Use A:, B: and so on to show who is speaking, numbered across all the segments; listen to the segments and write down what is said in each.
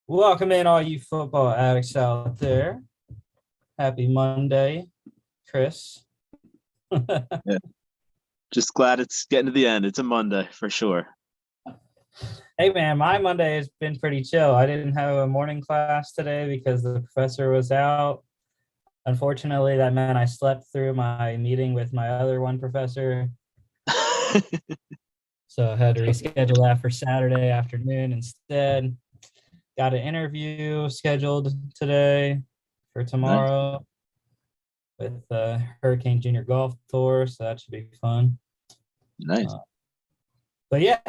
A: Welcome in, all you football addicts out there. Happy Monday, Chris.
B: Yeah. Just glad it's getting to the end. It's a Monday for sure.
A: Hey, man, my Monday has been pretty chill. I didn't have a morning class today because the professor was out. Unfortunately, that meant I slept through my meeting with my other one professor. So I had to reschedule that for Saturday afternoon instead. Got an interview scheduled today for
B: Nice.
A: tomorrow with the Hurricane Junior Golf Tour, so that should be fun.
B: Nice.
A: But yeah,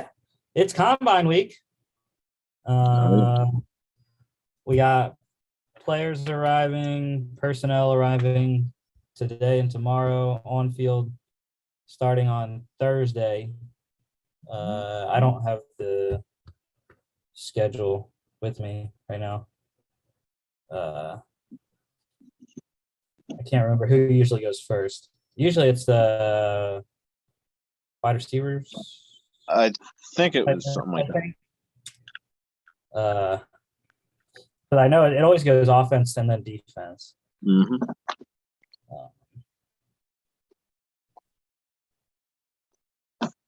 A: it's combine week. We got players arriving, personnel arriving today and tomorrow, on field starting on Thursday. I don't have the schedule with me right now. I can't remember who usually goes first. Usually it's the wide receivers.
B: I think it was something like that.
A: But I know it always goes offense and then defense.
B: Mm-hmm.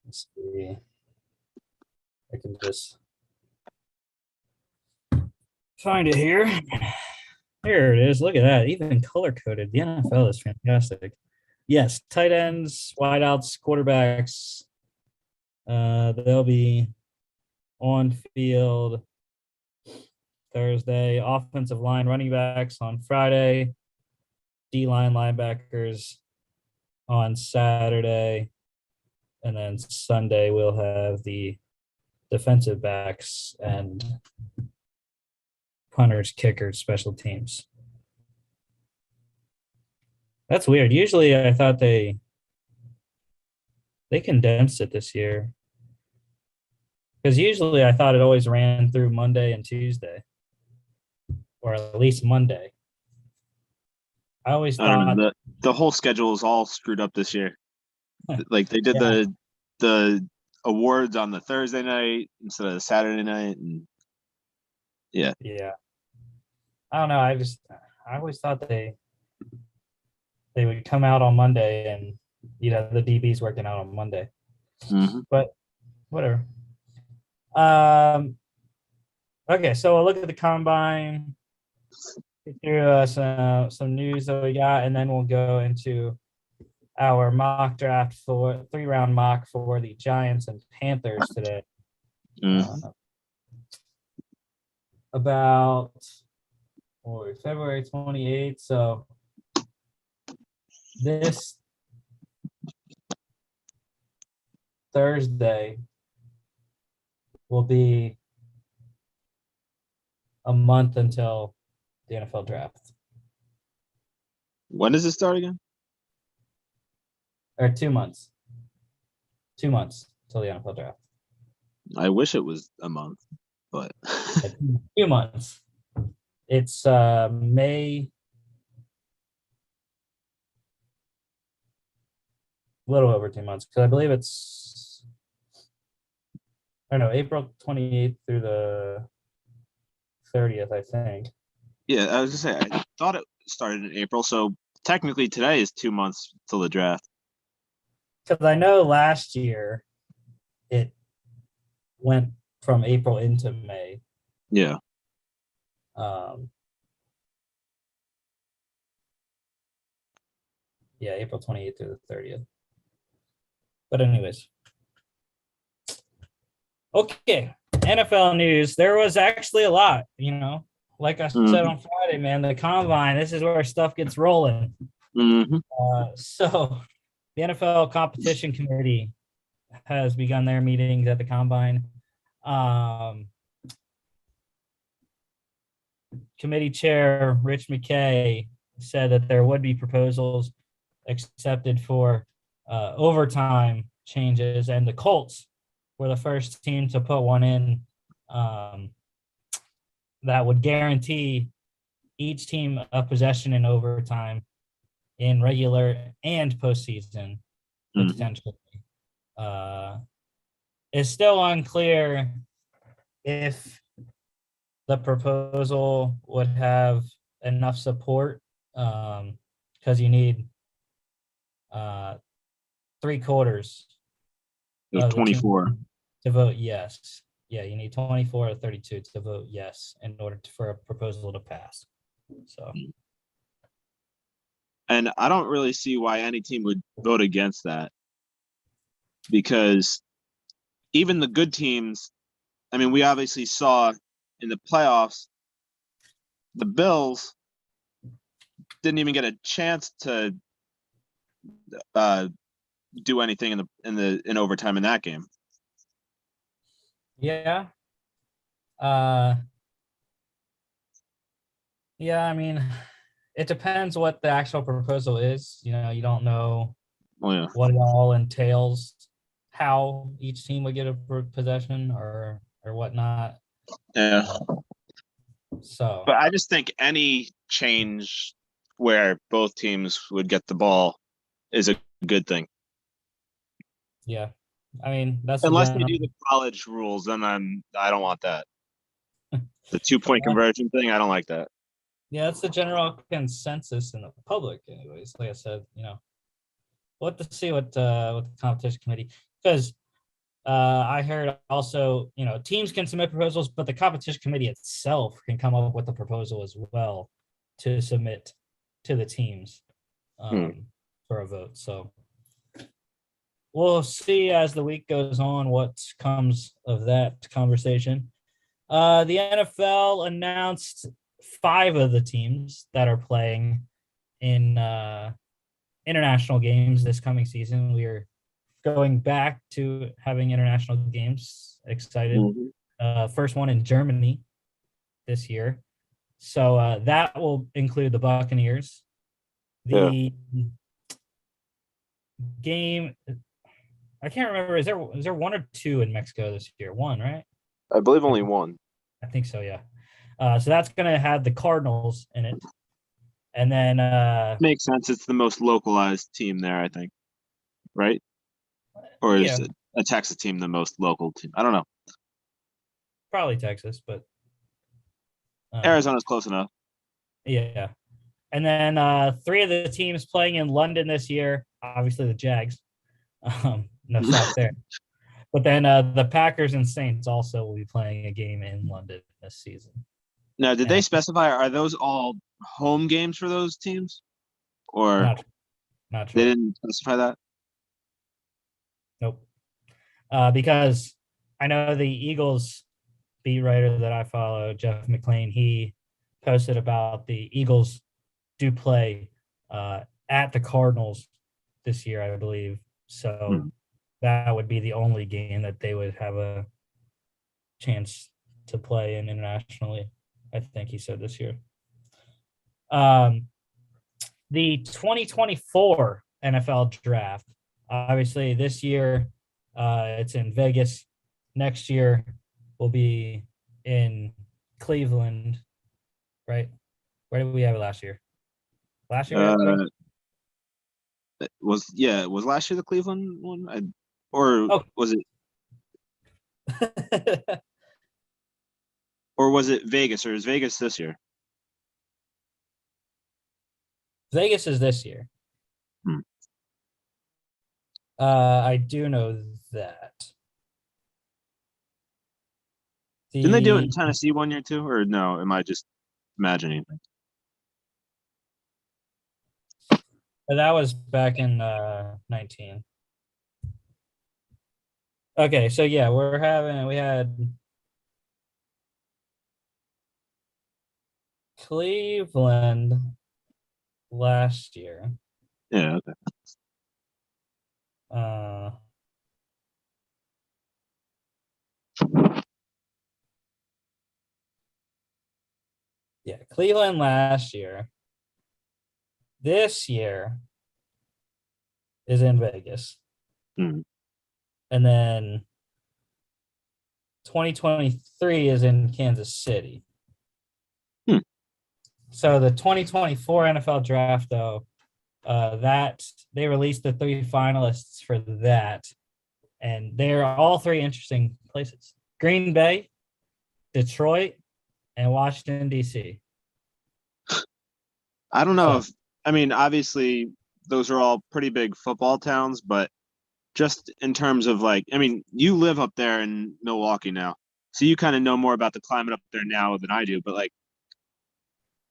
A: Let's see. I can just find it here. Here it is. Look at that. Even color coded. The NFL is fantastic. Yes, tight ends, wideouts, quarterbacks. They'll be on field Thursday. Offensive line, running backs on Friday. D-line linebackers on Saturday. And then Sunday we'll have the defensive backs and punters, kickers, special teams. That's weird. Usually I thought they condensed it this year. Because usually I thought it always ran through Monday and Tuesday. Or at least Monday. I always thought
B: the whole schedule is all screwed up this year. Like they did
A: yeah.
B: the awards on the Thursday night instead of the Saturday night, and yeah.
A: I don't know. I always thought they would come out on Monday and the DB's working out on Monday.
B: Mm-hmm.
A: But whatever. Okay, so we'll look at the combine, get through some news that we got, and then we'll go into our mock draft for 3-round mock for the Giants and Panthers today.
B: Mm-hmm.
A: About February 28th. So this Thursday will be a month until the NFL draft.
B: When does it start again?
A: Or 2 months. 2 months till the NFL draft.
B: I wish it was a month, but
A: 2 months. It's May, a little over 2 months, because I believe it's, I don't know, April 28th through the 30th, I think.
B: Yeah, I was gonna say I thought it started in April, so technically today is 2 months till the draft.
A: Because I know last year it went from April into May.
B: Yeah.
A: Yeah, April 28th through the 30th. But anyways. Okay, NFL news. There was actually a lot, Like I said on Friday, man, the combine, this is where stuff gets rolling.
B: Mm-hmm.
A: So the NFL competition committee has begun their meetings at the combine. Committee chair Rich McKay said that there would be proposals accepted for overtime changes, and the Colts were the first team to put one in that would guarantee each team a possession in overtime in regular and postseason, potentially. It's still unclear if the proposal would have enough support because you need 3/4
B: There's
A: of the team
B: 24.
A: to vote yes. Yeah, you need 24 or 32 to vote yes in order for a proposal to pass. So,
B: And I don't really see why any team would vote against that, because even the good teams, I mean, we obviously saw in the playoffs, the Bills didn't even get a chance to uh, do anything in overtime in that game.
A: yeah. Yeah, I mean, it depends what the actual proposal is. You don't know
B: Oh yeah,
A: what it all entails, how each team would get a possession or whatnot.
B: yeah.
A: So,
B: But I just think any change where both teams would get the ball is a good thing.
A: yeah, I mean, that's the
B: Unless they
A: general.
B: do the college rules, then I don't want that. The 2-point conversion thing, I don't like that.
A: Yeah, that's the general consensus in the public, anyways. Like I said, we'll have to see what the competition committee, because I heard also, teams can submit proposals, but the competition committee itself can come up with a proposal as well to submit to the teams for a vote. So we'll see as the week goes on what comes of that conversation. The NFL announced 5 of the teams that are playing in international games this coming season. We are going back to having international games. Excited. First one in Germany this year. So that will include the Buccaneers. The game, I can't remember. Is there 1 or 2 in Mexico this year? 1, right?
B: I believe only 1.
A: I think so, yeah. So that's going to have the Cardinals in it. And then
B: Makes sense. It's the most localized team there, I think. Right? Or is it a Texas team the most local team? I don't know.
A: Probably Texas, but
B: Arizona's close enough.
A: Yeah. And then 3 of the teams playing in London this year, obviously the Jags. No shock there. But then the Packers and Saints also will be playing a game in London this season.
B: Now, did they specify, are those all home games for those teams? Or
A: not
B: they
A: sure.
B: didn't specify that?
A: Nope. Because I know the Eagles beat writer that I follow, Jeff McLean, he posted about the Eagles do play at the Cardinals this year, I believe. So that would be the only game that they would have a chance to play in internationally, I think he said this year. The 2024 NFL draft, obviously this year it's in Vegas. Next year will be in Cleveland, right? Where did we have it last year? Last year
B: was last year the Cleveland one? Was it or was it Vegas, or is Vegas this year?
A: Vegas is this year. I do know that.
B: Didn't they do it in Tennessee one year too, or no? Am I just imagining?
A: That was back in 19. Okay, so yeah, we had Cleveland last year.
B: Yeah, okay.
A: Yeah, Cleveland last year. This year is in Vegas. And then 2023 is in Kansas City. So the 2024 NFL draft, though, that they released the 3 finalists for that, and they're all 3 interesting places: Green Bay, Detroit, and Washington, D.C.
B: I don't know
A: So,
B: obviously those are all pretty big football towns, but just in terms of you live up there in Milwaukee now, so you kind of know more about the climate up there now than I do. But like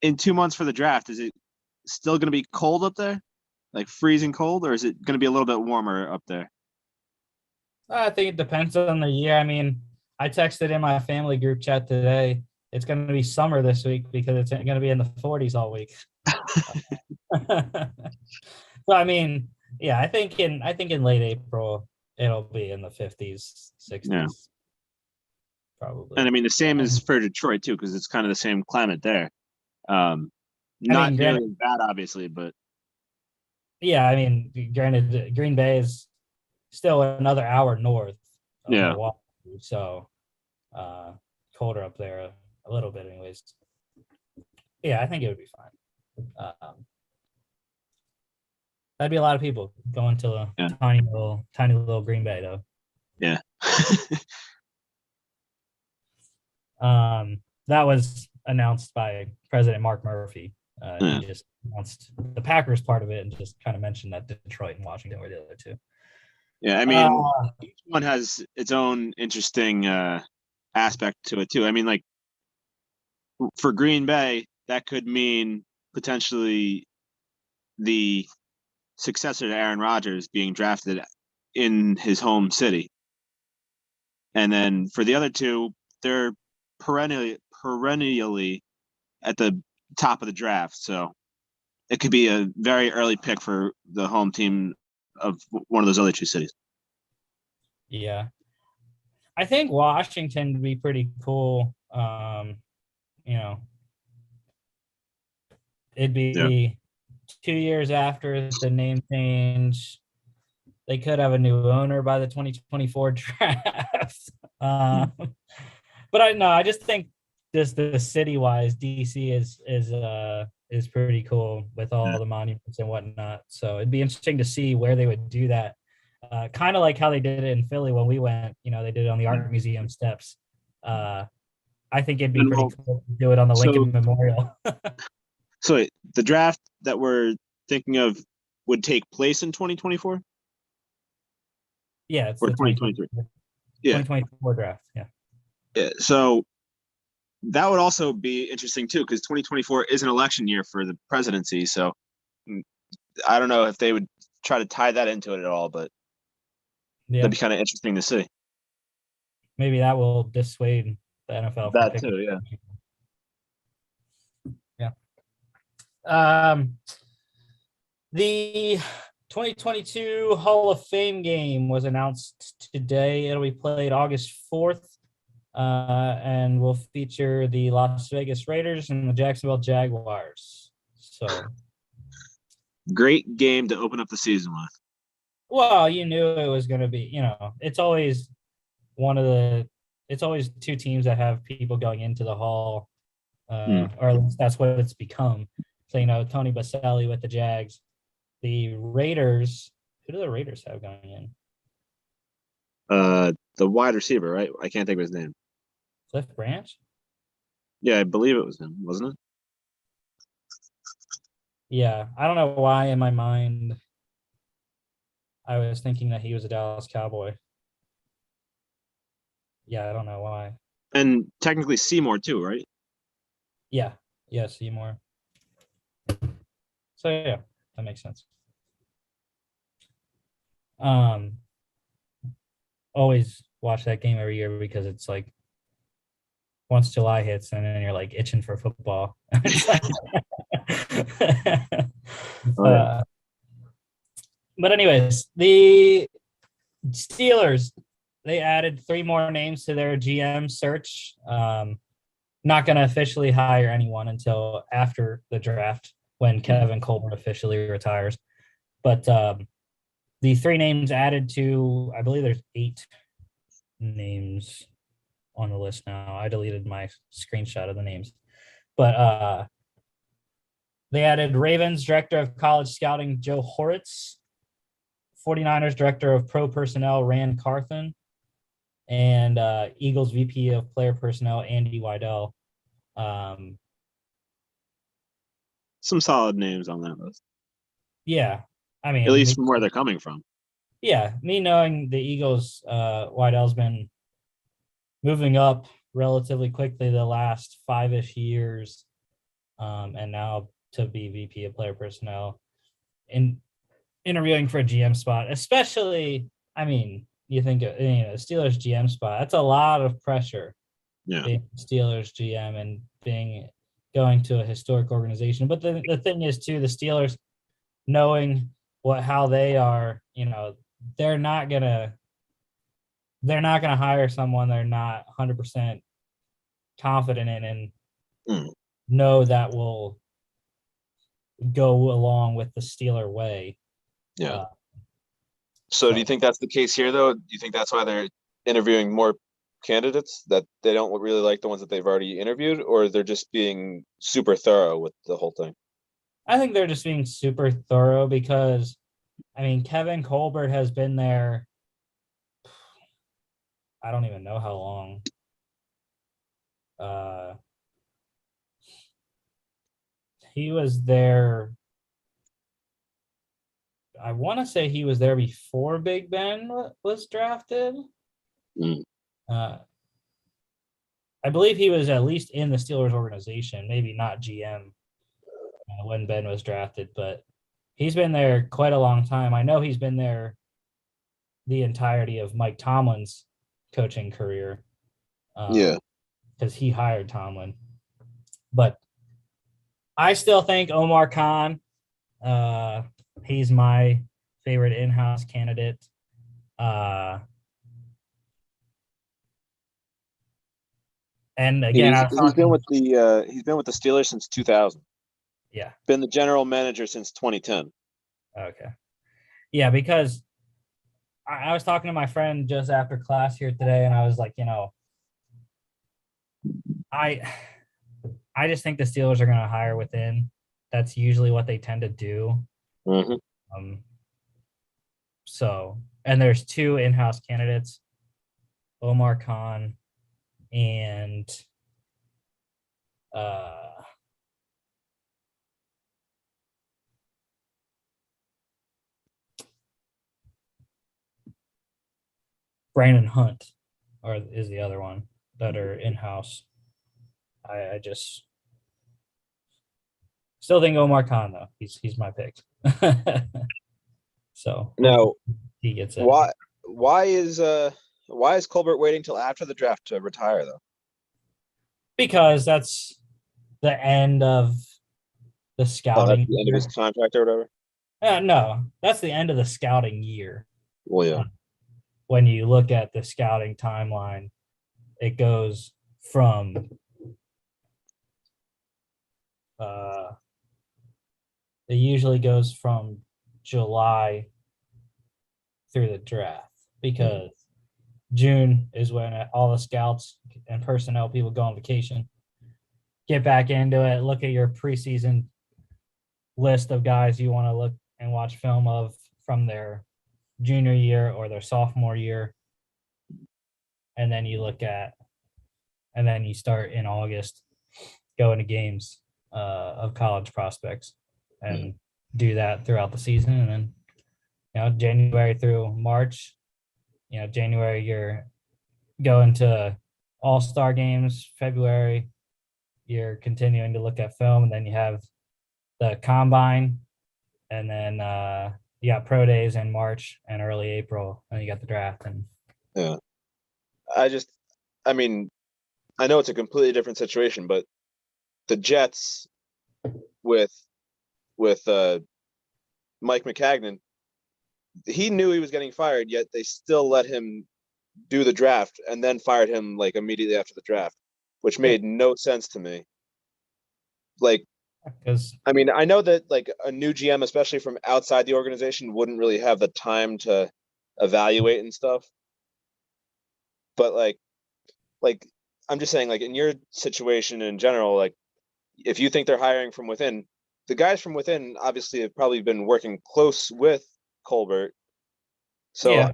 B: in 2 months for the draft, is it still going to be cold up there, like freezing cold, or is it going to be a little bit warmer up there?
A: I think it depends on the year. I mean, I texted in my family group chat today. It's going to be summer this week because it's going to be in the 40s all week. So I mean, yeah, I think in late April it'll be in the 50s,
B: Yeah,
A: 60s
B: and
A: probably.
B: I mean the same is for Detroit too, because it's kind of the same climate there.
A: I
B: Not
A: mean,
B: nearly
A: granted,
B: as bad, obviously, but
A: yeah, I mean, granted, Green Bay is still another hour north of
B: yeah,
A: Milwaukee, so uh, colder up there a little bit, anyways. Yeah, I think it would be fine. That'd be a lot of people going to a
B: yeah,
A: tiny little Green Bay, though.
B: yeah.
A: That was announced by President Mark Murphy. He
B: Yeah.
A: just announced the Packers part of it and just kind of mentioned that Detroit and Washington were the other two.
B: Yeah, I mean,
A: Uh,
B: each one has its own interesting aspect to it too. I mean, like for Green Bay, that could mean potentially the successor to Aaron Rodgers being drafted in his home city. And then for the other two, they're perennially at the top of the draft. So it could be a very early pick for the home team of one of those other two cities.
A: yeah, I think Washington would be pretty cool. You know, it'd
B: Yeah.
A: be 2 years after the name change. They could have a new owner by the 2024 draft. Um, but I know I just think just the city wise, DC is pretty cool with all the monuments and whatnot. So it'd be interesting to see where they would do that. Kind of like how they did it in Philly when we went. You know, they did it on the art museum steps. Uh, I think it'd be
B: And
A: pretty
B: well,
A: cool to do it on the
B: so
A: Lincoln Memorial.
B: so wait, the draft that we're thinking of would take place in 2024
A: Yeah, it's
B: or
A: the
B: 2023. Yeah.
A: 2024 draft. Yeah.
B: Yeah. So that would also be interesting too, because 2024 is an election year for the presidency. So mm, I don't know if they would try to tie that into it at all, but that'd
A: Yeah.
B: be kind of interesting to see.
A: Maybe that will dissuade the NFL from
B: That
A: picking.
B: too, yeah.
A: Yeah. The 2022 Hall of Fame game was announced today. It'll be played August 4th and will feature the Las Vegas Raiders and the Jacksonville Jaguars. So,
B: Great game to open up the season with.
A: well, you knew it was going to be, it's always one of the, it's always two teams that have people going into the Hall,
B: Hmm.
A: or at least that's what it's become. So, Tony Baselli with the Jags. The Raiders, who do the Raiders have going in?
B: The wide receiver, right? I can't think of his name.
A: Cliff Branch?
B: Yeah, I believe it was him, wasn't it?
A: Yeah, I don't know why in my mind I was thinking that he was a Dallas Cowboy. Yeah, I don't know why.
B: And technically Seymour too, right?
A: Yeah, Seymour. So yeah, that makes sense. Um, Always watch that game every year because it's like once July hits and then you're like itching for football.
B: Oh yeah.
A: uh, but anyways, the Steelers, they added 3 more names to their GM search. Not going to officially hire anyone until after the draft when Kevin Colbert officially retires. But the 3 names added to, I believe there's 8 names on the list now. I deleted my screenshot of the names. But they added Ravens Director of College Scouting Joe Horitz, 49ers Director of Pro Personnel Rand Carthen, and Eagles VP of Player Personnel Andy Weidel.
B: Some solid names on that list,
A: Yeah, I
B: at
A: mean,
B: least from where they're coming from.
A: yeah, me knowing the Eagles, Waddell's been moving up relatively quickly the last 5-ish years, and now to be VP of player personnel and interviewing for a GM spot, especially, I mean, you think Steelers GM spot, that's a lot of pressure.
B: Yeah.
A: Being Steelers GM and going to a historic organization. But the thing is too, the Steelers knowing how they are, they're not gonna hire someone they're not 100% confident in and know that will go along with the Steeler way.
B: Yeah. So do you think that's the case here, though? Do you think that's why they're interviewing more candidates, that they don't really like the ones that they've already interviewed, or they're just being super thorough with the whole thing?
A: I think they're just being super thorough because, I mean, Kevin Colbert has been there. I don't even know how long. He was there. I want to say he was there before Big Ben was drafted. I believe he was at least in the Steelers organization, maybe not GM when Ben was drafted, but he's been there quite a long time. I know he's been there the entirety of Mike Tomlin's coaching career. Because he hired Tomlin. But I still think Omar Khan, he's my favorite in-house candidate. And again,
B: he's been with the Steelers since 2000.
A: Yeah,
B: been the general manager since 2010.
A: Okay, yeah, because I was talking to my friend just after class here today, and I was like, I just think the Steelers are going to hire within. That's usually what they tend to do. So, and there's 2 in-house candidates, Omar Khan and Brandon Hunt is the other one that are in-house. I just still think Omar Khan, though. He's my pick. So
B: now
A: he gets it.
B: Why is Colbert waiting till after the draft to retire, though?
A: Because that's the end of the scouting.
B: That's the end of his contract or whatever?
A: No, that's the end of the scouting year.
B: Well, yeah.
A: When you look at the scouting timeline, it goes from it usually goes from July through the draft, because June is when all the scouts and personnel people go on vacation. Get back into it, look at your preseason list of guys you want to look and watch film of from their junior year or their sophomore year. And then you start in August going to games of college prospects and do that throughout the season. And then, January through March, January, you're going to all-star games. February, you're continuing to look at film, and then you have the combine, and then you got pro days in March and early April, and you got the draft. And
B: yeah, I mean, I know it's a completely different situation, but the Jets with Mike McCagnon, he knew he was getting fired, yet they still let him do the draft and then fired him like immediately after the draft, which made no sense to me. Like, because I mean, I know that like a new GM, especially from outside the organization, wouldn't really have the time to evaluate and stuff. But like I'm just saying, like in your situation in general, like if you think they're hiring from within, the guys from within obviously have probably been working close with Colbert. So yeah.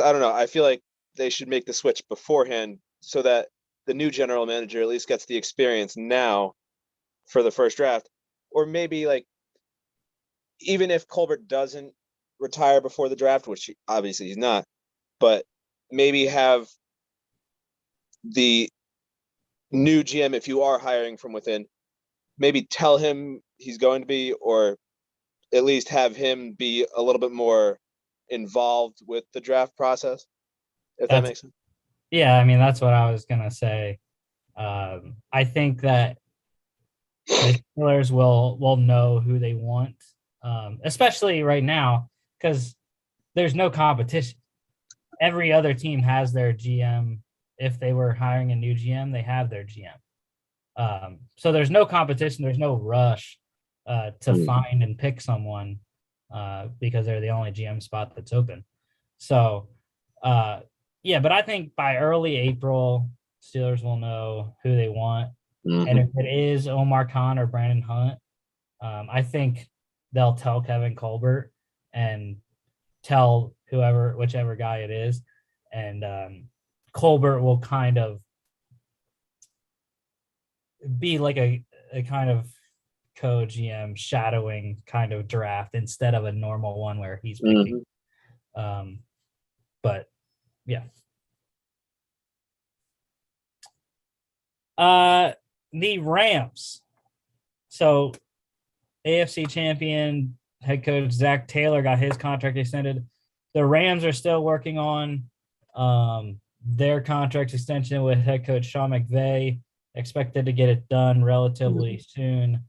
B: I don't know. I feel like they should make the switch beforehand so that the new general manager at least gets the experience now for the first draft, or maybe like even if Colbert doesn't retire before the draft, which obviously he's not, but maybe have the new GM, if you are hiring from within, maybe tell him he's going to be, or at least have him be a little bit more involved with the draft process, if that makes sense.
A: Yeah, I mean, that's what I was gonna say. I think that the Steelers will know who they want, especially right now, because there's no competition. Every other team has their GM. If they were hiring a new GM, they have their GM. So there's no competition. There's no rush to find and pick someone because they're the only GM spot that's open. So, yeah, but I think by early April, Steelers will know who they want. And if it is Omar Khan or Brandon Hunt, I think they'll tell Kevin Colbert and tell whichever guy it is. And Colbert will kind of be like a kind of co-GM shadowing kind of draft instead of a normal one where he's picking. But yeah. The Rams. So AFC champion head coach Zach Taylor got his contract extended. The Rams are still working on their contract extension with head coach Sean McVay, expected to get it done relatively soon.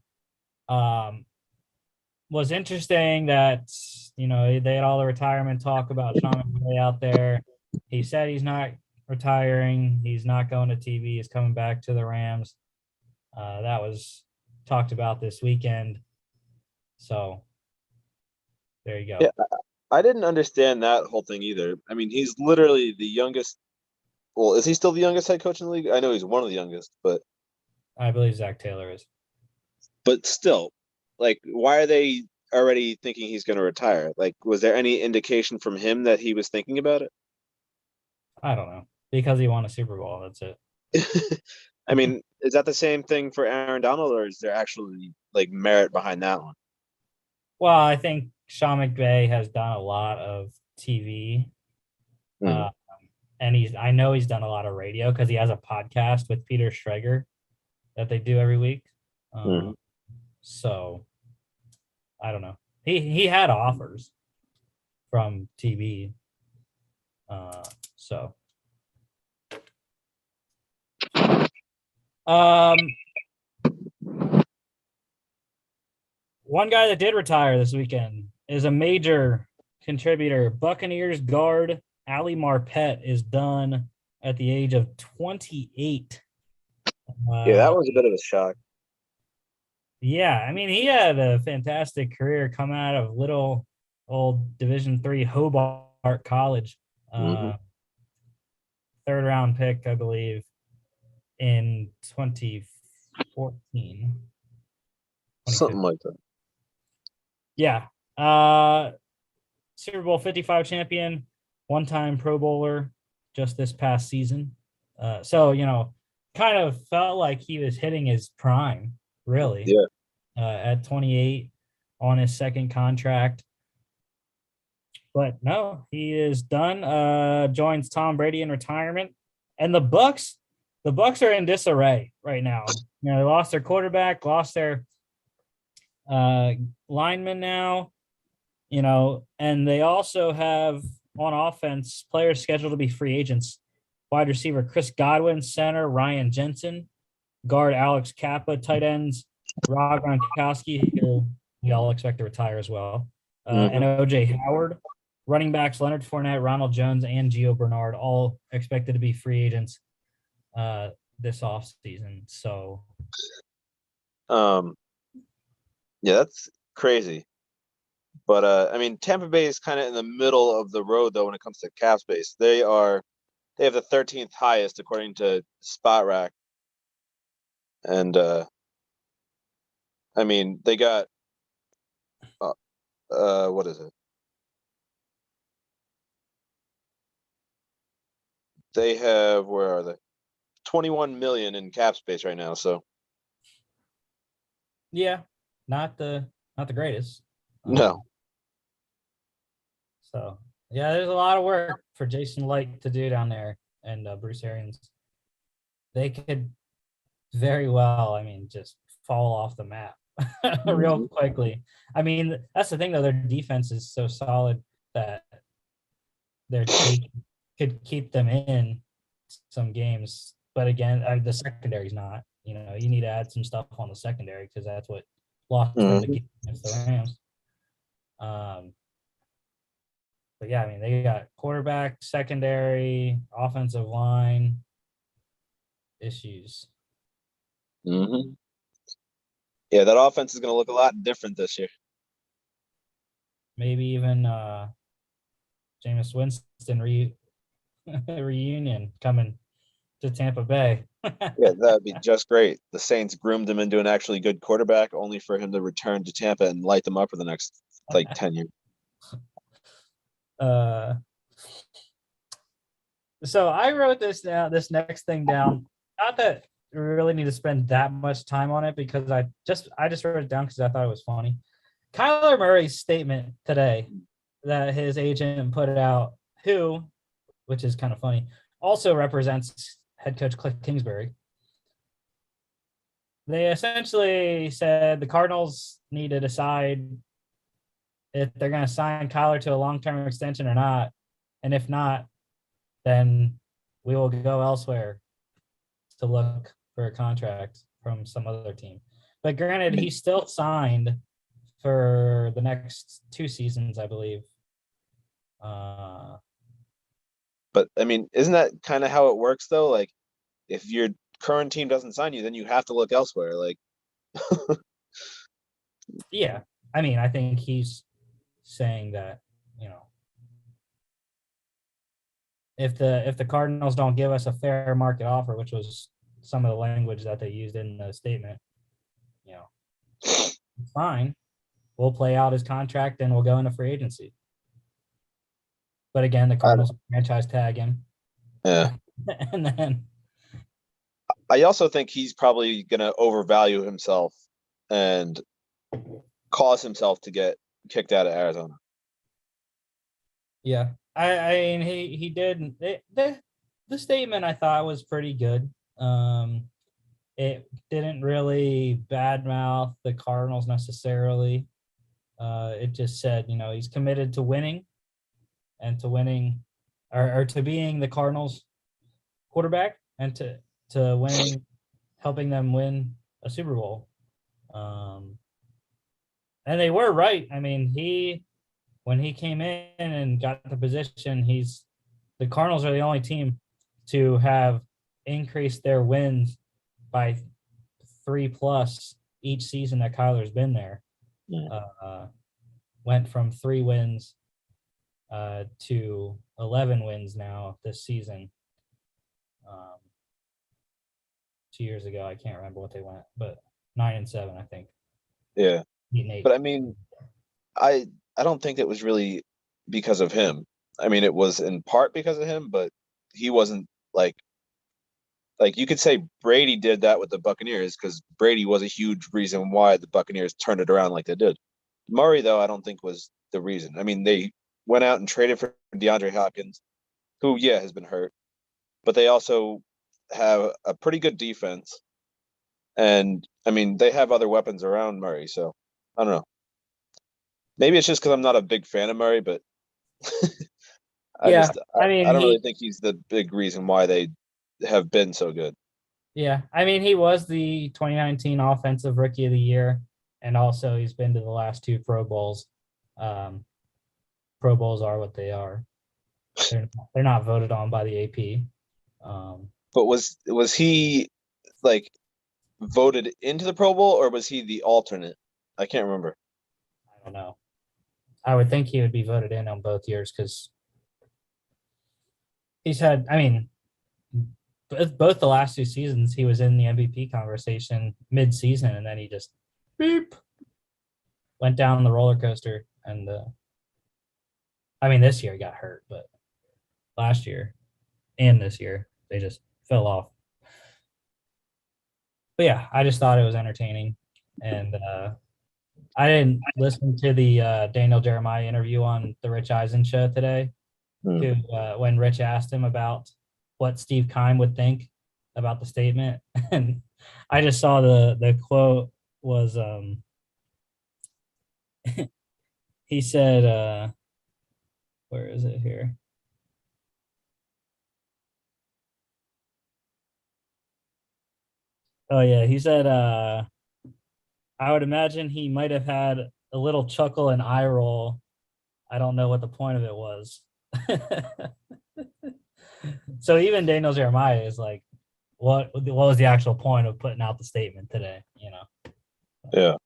A: Was interesting that, they had all the retirement talk about Sean McVay out there. He said he's not retiring. He's not going to TV. He's coming back to the Rams. That was talked about this weekend. So there you go.
B: Yeah, I didn't understand that whole thing either. I mean, he's literally the youngest. Well, is he still the youngest head coach in the league? I know he's one of the youngest, but
A: I believe Zach Taylor is.
B: But still, like, why are they already thinking he's going to retire? Like, was there any indication from him that he was thinking about it?
A: I don't know. Because he won a Super Bowl. That's it.
B: I mean, is that the same thing for Aaron Donald, or is there actually like merit behind that one?
A: Well, I think Sean McVay has done a lot of TV. And I know he's done a lot of radio because he has a podcast with Peter Schrager that they do every week. So I don't know. He had offers from TV. So one guy that did retire this weekend is a major contributor. Buccaneers guard Ali Marpet is done at the age of 28.
B: Yeah, that was a bit of a shock.
A: Yeah, I mean, he had a fantastic career coming out of little old Division III Hobart College. Third round pick, I believe, in 2014.
B: Something like that.
A: Yeah. Super Bowl 55 champion, one-time Pro Bowler just this past season. So, kind of felt like he was hitting his prime, really.
B: Yeah.
A: At 28 on his second contract. But no, he is done. Joins Tom Brady in retirement. And the Bucs are in disarray right now. They lost their quarterback, lost their lineman now, and they also have on offense players scheduled to be free agents. Wide receiver Chris Godwin, center Ryan Jensen, guard Alex Kappa, tight ends Rob Gronkowski, who we all expect to retire as well, and O.J. Howard. Running backs Leonard Fournette, Ronald Jones, and Gio Bernard, all expected to be free agents this offseason. So,
B: yeah, that's crazy. But I mean, Tampa Bay is kind of in the middle of the road though when it comes to cap space. They have the 13th highest according to Spot Rack, and I mean they got what is it? They have, where are they? $21 million in cap space right now. So
A: Yeah, not the greatest.
B: no.
A: So yeah, there's a lot of work for Jason Light to do down there, and Bruce Arians. They could very well, I mean, just fall off the map real quickly. I mean, that's the thing though. Their defense is so solid that they could keep them in some games. But again, the secondary's not. You know, you need to add some stuff on the secondary because that's what lost them the game against the Rams. But yeah, I mean, they got quarterback, secondary, offensive line issues.
B: Mm-hmm. Yeah, that offense is going to look a lot different this year.
A: Maybe even Jameis Winston reunion coming to Tampa Bay.
B: Yeah, that would be just great. The Saints groomed him into an actually good quarterback, only for him to return to Tampa and light them up for the next 10 years.
A: So I wrote this next thing down. Not that we really need to spend that much time on it because I just wrote it down because I thought it was funny. Kyler Murray's statement today that his agent put out, which is kind of funny, also represents head coach Cliff Kingsbury. They essentially said the Cardinals need to decide if they're going to sign Kyler to a long-term extension or not. And if not, then we will go elsewhere to look for a contract from some other team. But granted, he's still signed for the next 2 seasons, I believe.
B: But I mean, isn't that kind of how it works though? Like, if your current team doesn't sign you, then you have to look elsewhere. Like,
A: yeah, I mean, I think he's saying that, you know, if the Cardinals don't give us a fair market offer, which was some of the language that they used in the statement, you know, it's fine. We'll play out his contract and we'll go into free agency. But again, the Cardinals franchise tag him.
B: Yeah.
A: And then
B: I also think he's probably going to overvalue himself and cause himself to get kicked out of Arizona.
A: Yeah, I mean, he did the statement I thought was pretty good. It didn't really badmouth the Cardinals necessarily. It just said, you know, he's committed to winning and to winning or to being the Cardinals quarterback and to winning, helping them win a Super Bowl. And they were right. I mean, when he came in and got the position, the Cardinals are the only team to have increased their wins by 3+ each season that Kyler's been there.
B: Yeah.
A: Went from 3 wins to 11 wins now this season. 2 years ago, I can't remember what they went, but 9-7, I think.
B: Yeah.
A: 8-8.
B: But I mean, I don't think it was really because of him. I mean, it was in part because of him, but he wasn't like you could say Brady did that with the Buccaneers because Brady was a huge reason why the Buccaneers turned it around like they did. Murray, though, I don't think was the reason. I mean, they went out and traded for DeAndre Hopkins, who, yeah, has been hurt, but they also have a pretty good defense. And I mean, they have other weapons around Murray, so I don't know. Maybe it's just because I'm not a big fan of Murray, but I
A: mean,
B: don't really think he's the big reason why they have been so good.
A: Yeah, I mean, he was the 2019 Offensive Rookie of the Year, and also he's been to the last 2 Pro Bowls. Pro Bowls are what they are. They're not voted on by the AP.
B: But was he like voted into the Pro Bowl or was he the alternate? I can't remember.
A: I don't know. I would think he would be voted in on both years because he's had, I mean, both the last 2 seasons, he was in the MVP conversation mid-season, and then he just went down the roller coaster. And I mean, this year he got hurt, but last year and this year they just fell off. But yeah, I just thought it was entertaining, and I didn't listen to the Daniel Jeremiah interview on the Rich Eisen show today. Who, when Rich asked him about what Steve Keim would think about the statement, and I just saw the quote was he said where is it here? Oh yeah, he said I would imagine he might have had a little chuckle and eye roll. I don't know what the point of it was. So even Daniel Jeremiah is like, what was the actual point of putting out the statement today?
B: Yeah.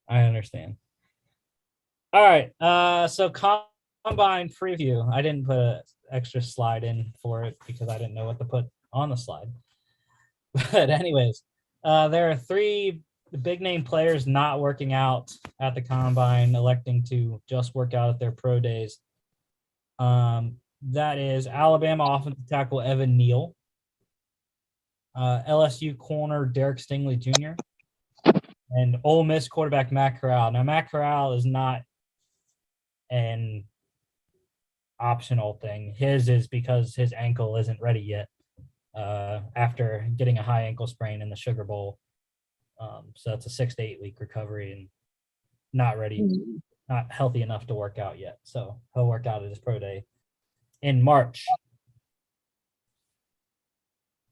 A: I understand. All right. So combine preview. I didn't put an extra slide in for it because I didn't know what to put on the slide. But anyways, there are 3 big name players not working out at the combine, electing to just work out at their pro days. That is Alabama offensive tackle Evan Neal, LSU corner Derek Stingley Jr., and Ole Miss quarterback Matt Corral. Now, Matt Corral is not an optional thing. His is because his ankle isn't ready yet after getting a high ankle sprain in the Sugar Bowl. So it's a 6 to 8 week recovery and not ready, not healthy enough to work out yet. So he'll work out at his pro day in March.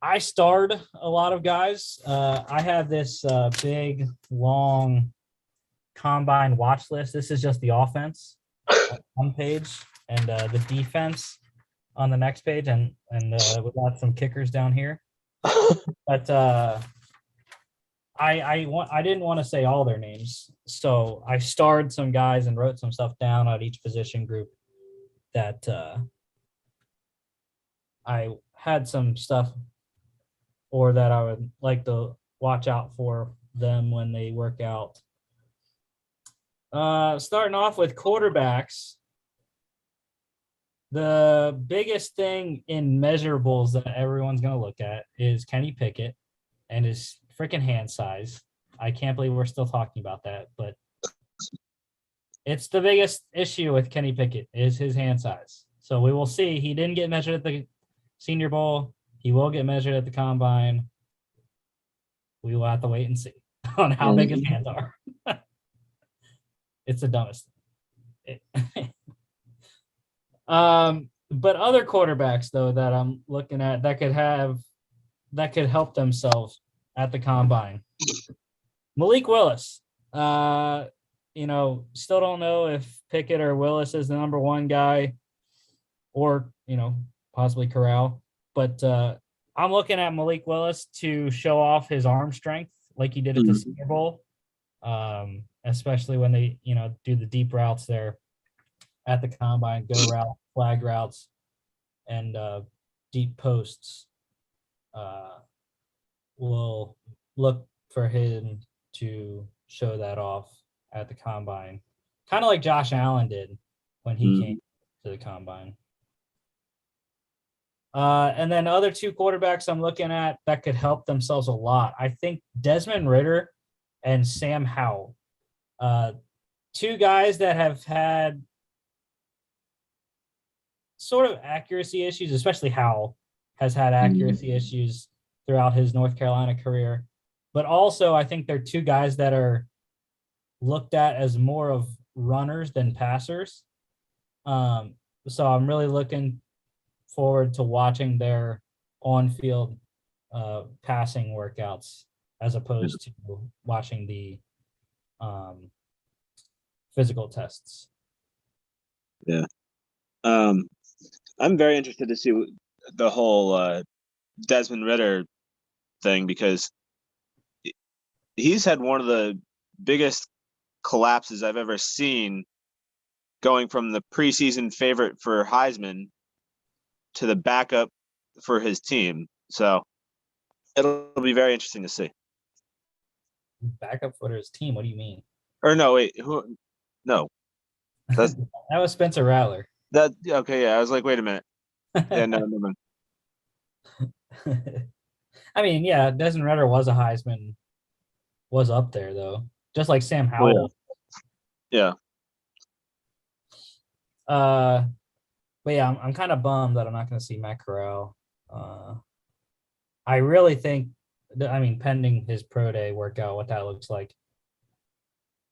A: I starred a lot of guys. I have this big, long combine watch list. This is just the offense on one page and the defense on the next page, and we got some kickers down here. But I didn't want to say all their names, so I starred some guys and wrote some stuff down at each position group that I had some stuff or that I would like to watch out for them when they work out. Starting off with quarterbacks, the biggest thing in measurables that everyone's going to look at is Kenny Pickett and his freaking hand size. I can't believe we're still talking about that, but it's the biggest issue with Kenny Pickett is his hand size. So we will see. He didn't get measured at the Senior Bowl. He will get measured at the Combine. We will have to wait and see on how big his hands are. It's the dumbest thing. But other quarterbacks, though, that I'm looking at that could help themselves at the Combine. Malik Willis. Still don't know if Pickett or Willis is the number 1 guy or, possibly Corral. But I'm looking at Malik Willis to show off his arm strength like he did at the Senior Bowl, especially when they, do the deep routes there at the Combine, go route, flag routes, and deep posts. We'll look for him to show that off at the Combine, kind of like Josh Allen did when he came to the Combine. And then other 2 quarterbacks I'm looking at that could help themselves a lot. I think Desmond Ridder and Sam Howell, 2 guys that have had sort of accuracy issues, especially Howell has had accuracy issues throughout his North Carolina career. But also, I think they're 2 guys that are looked at as more of runners than passers. So I'm really looking forward to watching their on-field passing workouts as opposed to watching the physical tests.
B: Yeah. I'm very interested to see the whole Desmond Ridder thing because he's had one of the biggest collapses I've ever seen, going from the preseason favorite for Heisman to the backup for his team. So it'll be very interesting to see.
A: Backup for his team? What do you mean?
B: Or no, wait, who? No,
A: that was Spencer Rattler.
B: Okay, yeah. I was like, wait a minute. Yeah, no.
A: I mean, yeah, Desmond Ritter was a Heisman, was up there though, just like Sam
B: Oh,
A: Howell.
B: yeah.
A: But yeah, I'm kind of bummed that I'm not going to see Matt Corral. Uh, I really think that, I mean, pending his pro day workout, what that looks like,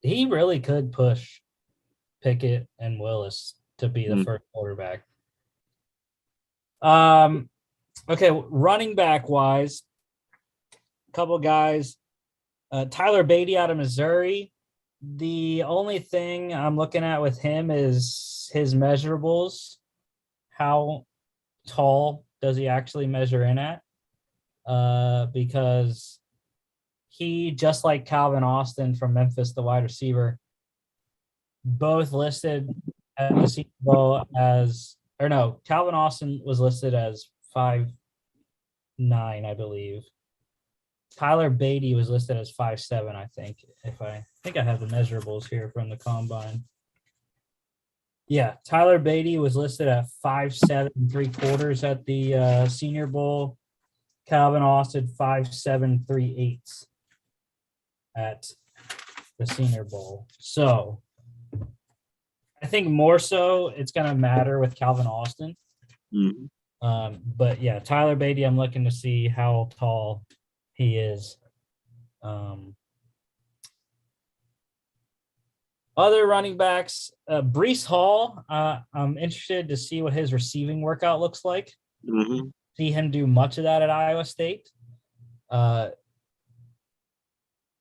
A: he really could push Pickett and Willis to be the
B: Mm.
A: first quarterback. Okay, running back wise, a couple guys. Tyler Beatty out of Missouri. The only thing I'm looking at with him is his measurables. How tall does he actually measure in at? Because he, just like Calvin Austin from Memphis, the wide receiver, both listed at the Senior Bowl as, or no, Calvin Austin was listed as 5'9", I believe. Tyler Beatty was listed as 5'7", I think. I think I have the measurables here from the combine. Yeah, Tyler Beatty was listed at 5'7" 3/4 at the Senior Bowl. Calvin Austin 5'7" 3/8 at the Senior Bowl. So I think more so it's going to matter with Calvin Austin.
B: Mm.
A: But yeah, Tyler Beatty, I'm looking to see how tall he is. Other running backs, Brees Hall, I'm interested to see what his receiving workout looks like.
B: Mm-hmm.
A: See him do much of that at Iowa State.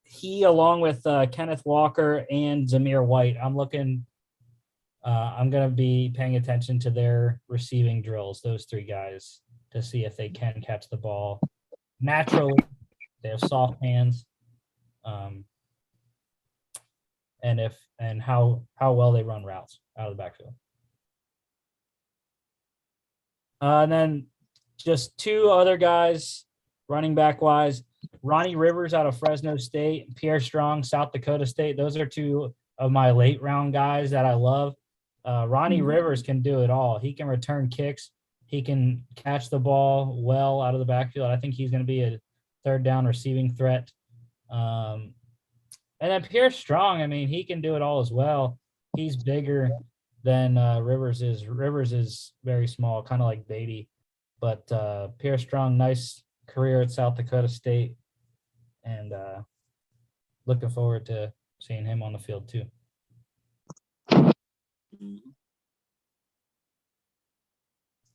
A: He, along with Kenneth Walker and Zamir White, I'm going to be paying attention to their receiving drills, those three guys, to see if they can catch the ball naturally. They have soft hands. And how well they run routes out of the backfield. And then just two other guys, running back wise, Ronnie Rivers out of Fresno State, Pierre Strong, South Dakota State. Those are two of my late round guys that I love. Ronnie Rivers can do it all. He can return kicks. He can catch the ball well out of the backfield. I think he's going to be a third down receiving threat. And then Pierre Strong, I mean, he can do it all as well. He's bigger than Rivers is. Rivers is very small, kind of like Beatty. But Pierre Strong, nice career at South Dakota State. And looking forward to seeing him on the field too.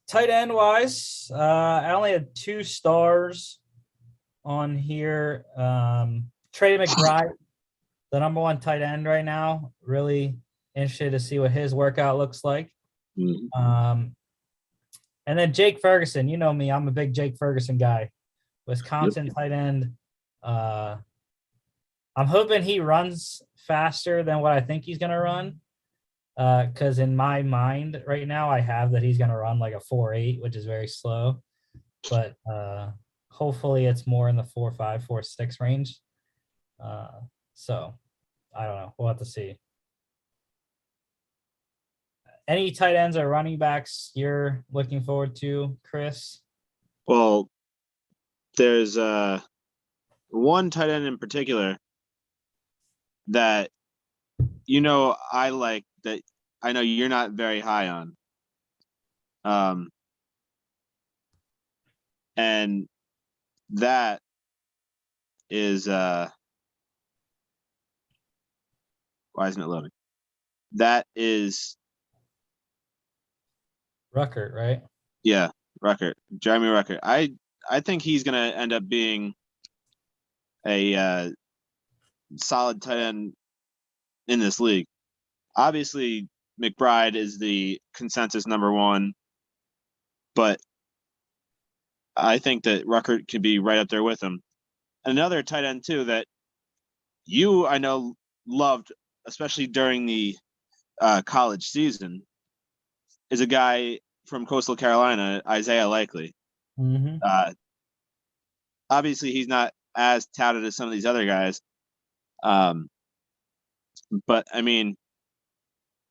A: Tight end wise, I only had 2 stars on here. Trey McBride, the number 1 tight end right now. Really interested to see what his workout looks like. And then Jake Ferguson. You know me, I'm a big Jake Ferguson guy. Wisconsin tight end. I'm hoping he runs faster than what I think he's going to run. Because in my mind right now, I have that he's going to run like a 4.8, which is very slow. But hopefully it's more in the 4.5, 4.6 range. So I don't know. We'll have to see. Any tight ends or running backs you're looking forward to, Chris?
B: Well, there's one tight end in particular that I like, that I know you're not very high on. And that is why isn't it loading? That is
A: Ruckert, right?
B: Yeah, Ruckert, Jeremy Ruckert. I think he's gonna end up being a solid tight end in this league. Obviously, McBride is the consensus number 1, but I think that Ruckert could be right up there with him. Another tight end too that I know loved, especially during the college season, is a guy from Coastal Carolina, Isaiah Likely.
A: Mm-hmm.
B: Obviously, he's not as touted as some of these other guys, but I mean,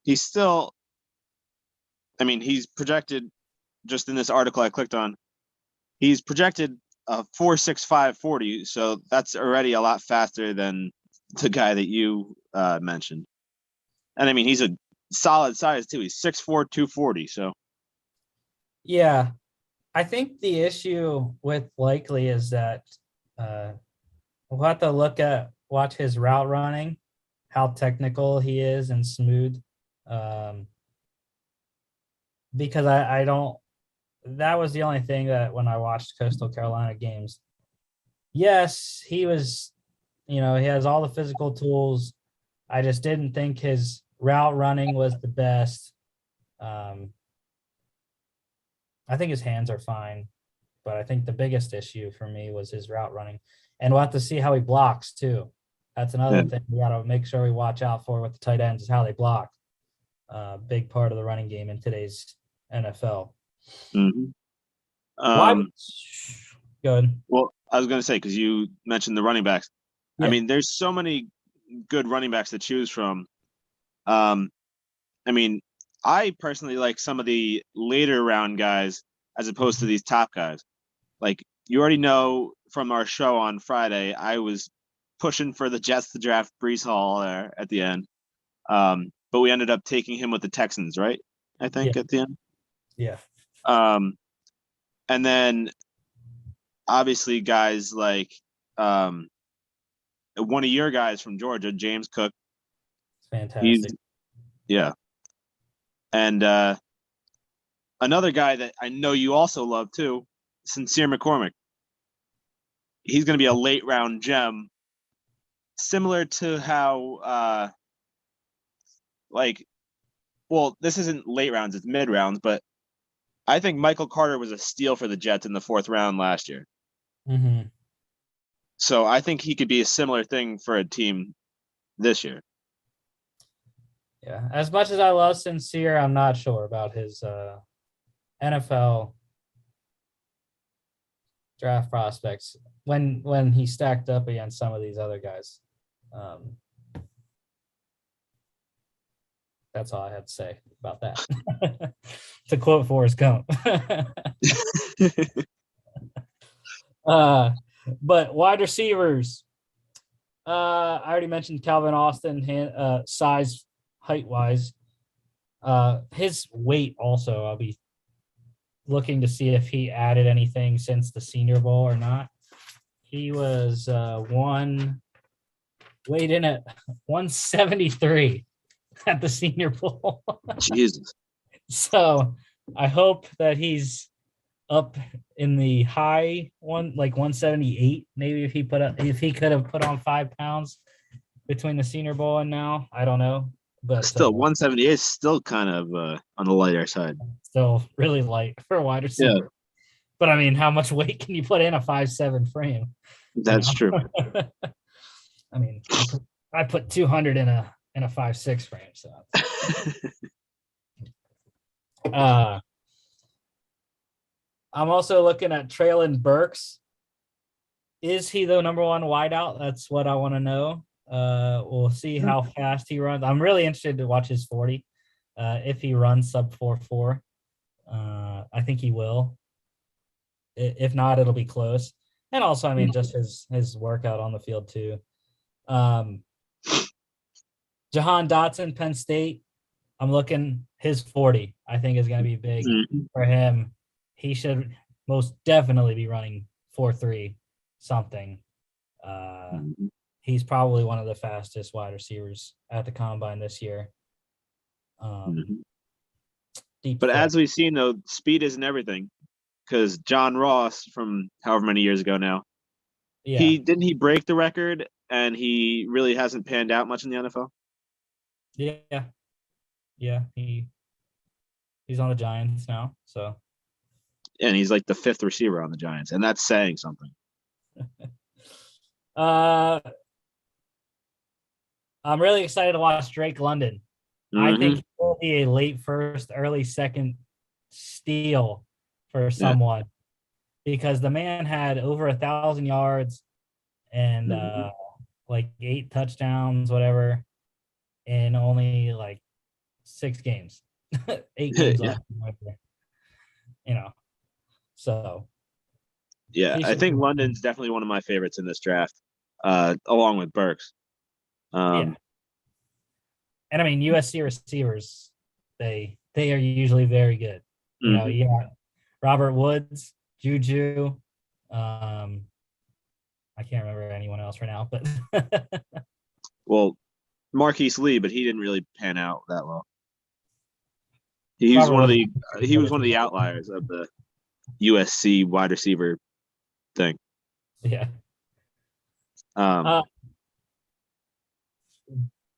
B: he's still. I mean, he's projected, just in this article I clicked on, he's projected a 4.65 40. So that's already a lot faster than the guy that you mentioned. And I mean, he's a solid size too. He's 6'4", 240. So
A: Yeah. I think the issue with Likely is that we'll have to watch his route running, how technical he is and smooth. Because I don't, that was the only thing that when I watched Coastal Carolina games, yes, he was, he has all the physical tools. I just didn't think his route running was the best. I think his hands are fine, but I think the biggest issue for me was his route running. And we'll have to see how he blocks too. That's another thing we got to make sure we watch out for with the tight ends is how they block. Big part of the running game in today's NFL. Why? Good.
B: Well, I was going to say, because you mentioned the running backs.
A: Yeah.
B: I mean, there's so many good running backs to choose from. I mean, I personally like some of the later round guys as opposed to these top guys. Like, you already know from our show on Friday, I was pushing for the Jets to draft Brees Hall there at the end. But we ended up taking him with the Texans, right? I think at the end.
A: Yeah.
B: And then obviously guys like one of your guys from Georgia, James Cook.
A: Fantastic.
B: Yeah. And another guy that I know you also love too, Sincere McCormick. He's going to be a late round gem, similar to how this isn't late rounds, it's mid rounds, but I think Michael Carter was a steal for the Jets in the 4th round last year.
A: Mm-hmm.
B: So I think he could be a similar thing for a team this year.
A: Yeah. As much as I love Sincere, I'm not sure about his NFL draft prospects when he stacked up against some of these other guys. That's all I had to say about that. To quote Forrest Gump. But wide receivers. I already mentioned Calvin Austin, size, height wise. His weight also, I'll be looking to see if he added anything since the Senior Bowl or not. He was weighed in at 173 at the Senior Bowl.
B: Jesus.
A: So I hope that he's up in the high one, like 178. Maybe if he could have put on 5 pounds between the Senior Bowl and now, I don't know. But
B: still, 178 is still kind of on the lighter side.
A: Still really light for a wide receiver. Yeah. But I mean, how much weight can you put in a 5'7" frame?
B: That's true.
A: I mean, I put 200 in a 5'6" frame. So, I'm also looking at Traylon Burks. Is he the number one wideout? That's what I want to know. We'll see how fast he runs. I'm really interested to watch his 40. If he runs sub 4.4, I think he will. If not, it'll be close. And also, I mean, just his workout on the field too. Jahan Dotson, Penn State. I'm looking his 40. I think is going to be big for him. He should most definitely be running 4.3 something. He's probably one of the fastest wide receivers at the combine this year.
B: But as we've seen, though, speed isn't everything. Because John Ross, from however many years ago now, he break the record, and he really hasn't panned out much in the NFL.
A: Yeah, he's on the Giants now, so.
B: And he's like the 5th receiver on the Giants, and that's saying something.
A: I'm really excited to watch Drake London. I think he will be a late first, early second steal for someone because the man had over 1,000 yards and like 8 touchdowns, whatever, in only like 6 games, 8 games left. So
B: Yeah,
A: He
B: I
A: should
B: think
A: be-
B: London's definitely one of my favorites in this draft, along with Burks.
A: yeah. And I mean, USC receivers, they are usually very good. You know,
B: Mhm.
A: you got Robert Woods, Juju. I can't remember anyone else right now, but
B: Well, Marquise Lee, but he didn't really pan out that well. He was
A: Robert
B: one of
A: Woods.
B: the he was one of the outliers of the USC wide receiver thing.
A: Yeah.
B: Um,
A: Uh,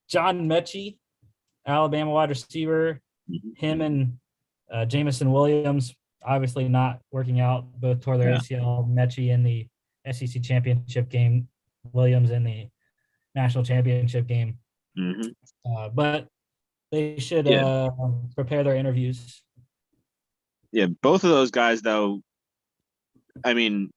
A: John Mechie, Alabama wide receiver.
B: mhm.
A: Him and Jamison Williams obviously not working out. Both tore their
B: Yeah.
A: ACL. Mechie in the SEC championship game. Williams in the national championship game.
B: Mhm.
A: But they should
B: Yeah,
A: prepare their interviews.
B: yeah. Both of those guys, though. I mean,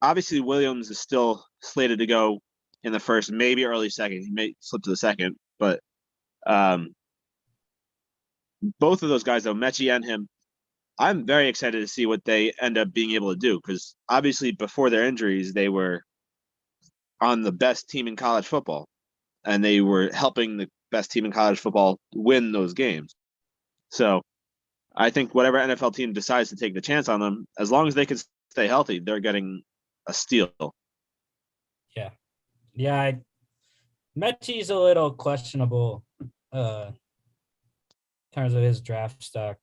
B: obviously Williams is still slated to go in the first, maybe early second. He may slip to the second, but um, both of those guys, though, Mechie and him, I'm very excited to see what they end up being able to do because obviously before their injuries, they were on the best team in college football and they were helping the best team in college football win those games. So I think whatever NFL team decides to take the chance on them, as long as they can stay healthy, they're getting a steal.
A: Yeah. Yeah. Mechie's a little questionable in terms of his draft stock.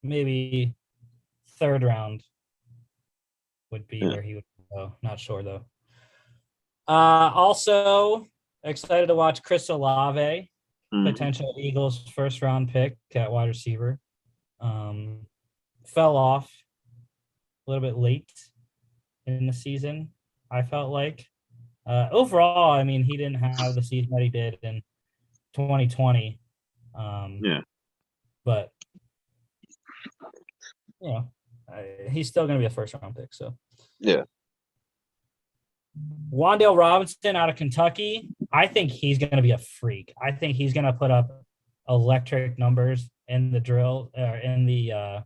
A: Maybe third round would be
B: Yeah.
A: where he would go. Not sure though. Also excited to watch Chris Olave,
B: Mm-hmm.
A: potential Eagles first round pick at wide receiver. Fell off a little bit late in the season, I felt like. Overall, I mean, he didn't have the season that he did in 2020.
B: Yeah.
A: But, he's still going to be a first round pick. So,
B: Yeah.
A: Wandale Robinson out of Kentucky, I think he's going to be a freak. I think he's going to put up electric numbers in the drill, in the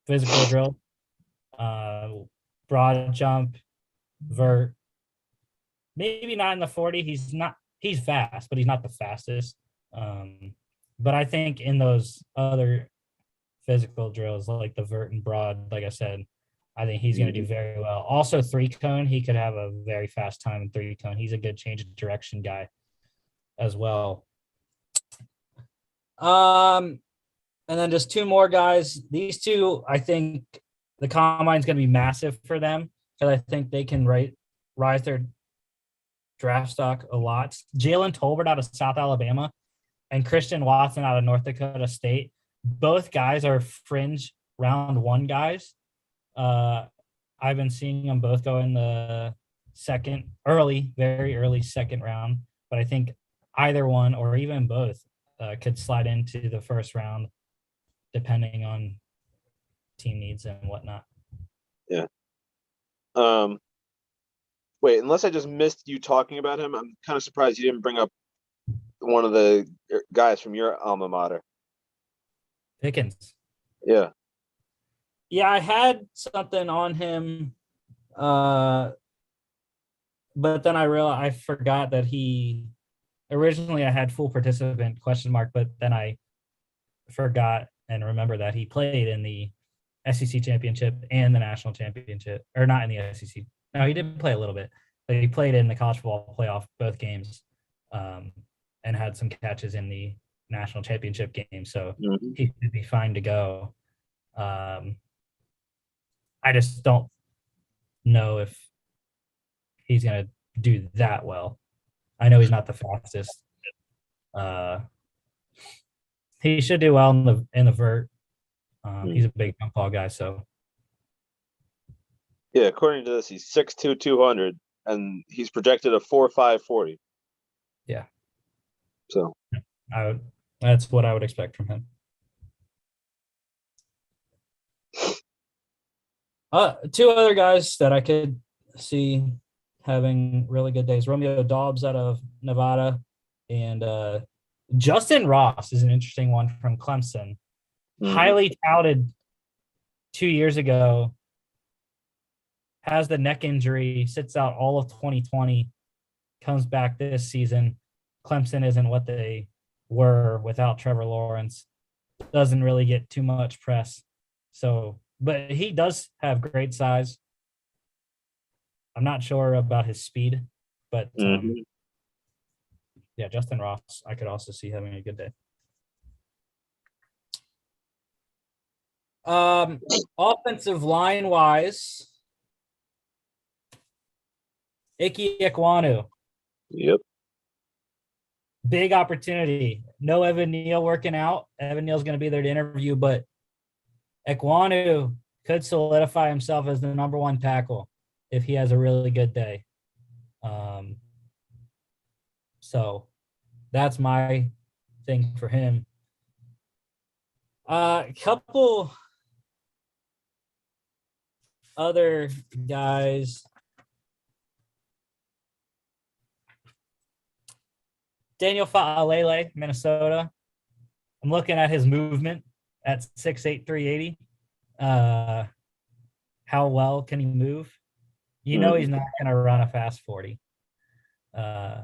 A: physical drill, broad jump, vert. Maybe not in the 40. He's fast, but he's not the fastest. But I think in those other physical drills like the vert and broad, like I said, I think he's going to do very well. Also, three cone, he could have a very fast time in three cone. He's a good change of direction guy as well. And then just two more guys. These two, I think the combine's going to be massive for them because I think they can rise their draft stock a lot. Jalen Tolbert out of South Alabama and Christian Watson out of North Dakota State. Both guys are fringe round one guys. I've been seeing them both go in the very early second round, but I think either one or even both could slide into the first round depending on team needs and whatnot.
B: Yeah. Wait, unless I just missed you talking about him, I'm kind of surprised you didn't bring up one of the guys from your alma mater.
A: Pickens.
B: Yeah.
A: Yeah, I had something on him, but then I forgot that he originally I had full participant ? But then I forgot and remember that he played in the SEC championship and the national championship, or not in the SEC. No, he did play a little bit, but he played in the college football playoff both games, and had some catches in the national championship game. So he should be fine to go. I just don't know if he's going to do that well. I know he's not the fastest. He should do well in the vert. He's a big jump ball guy, so
B: Yeah, according to this, he's 6'2", 200, and he's projected a 4.5 40.
A: yeah.
B: So
A: that's what I would expect from him. Two other guys that I could see having really good days. Romeo Dobbs out of Nevada, and Justin Ross is an interesting one from Clemson. Highly touted 2 years ago has the neck injury, sits out all of 2020, comes back this season. Clemson isn't what they were without Trevor Lawrence. Doesn't really get too much press. So, but he does have great size. I'm not sure about his speed, but yeah, Justin Ross, I could also see having a good day. Offensive line wise, Ike Ekwonu,
C: Yep.
A: big opportunity. No Evan Neal working out. Evan Neal's going to be there to interview, but Ekwonu could solidify himself as the number one tackle if he has a really good day. So that's my thing for him. A couple other guys. Daniel Fa'alele, Minnesota. I'm looking at his movement at 6'8", 380. How well can he move? You know he's not going to run a fast 40.
C: I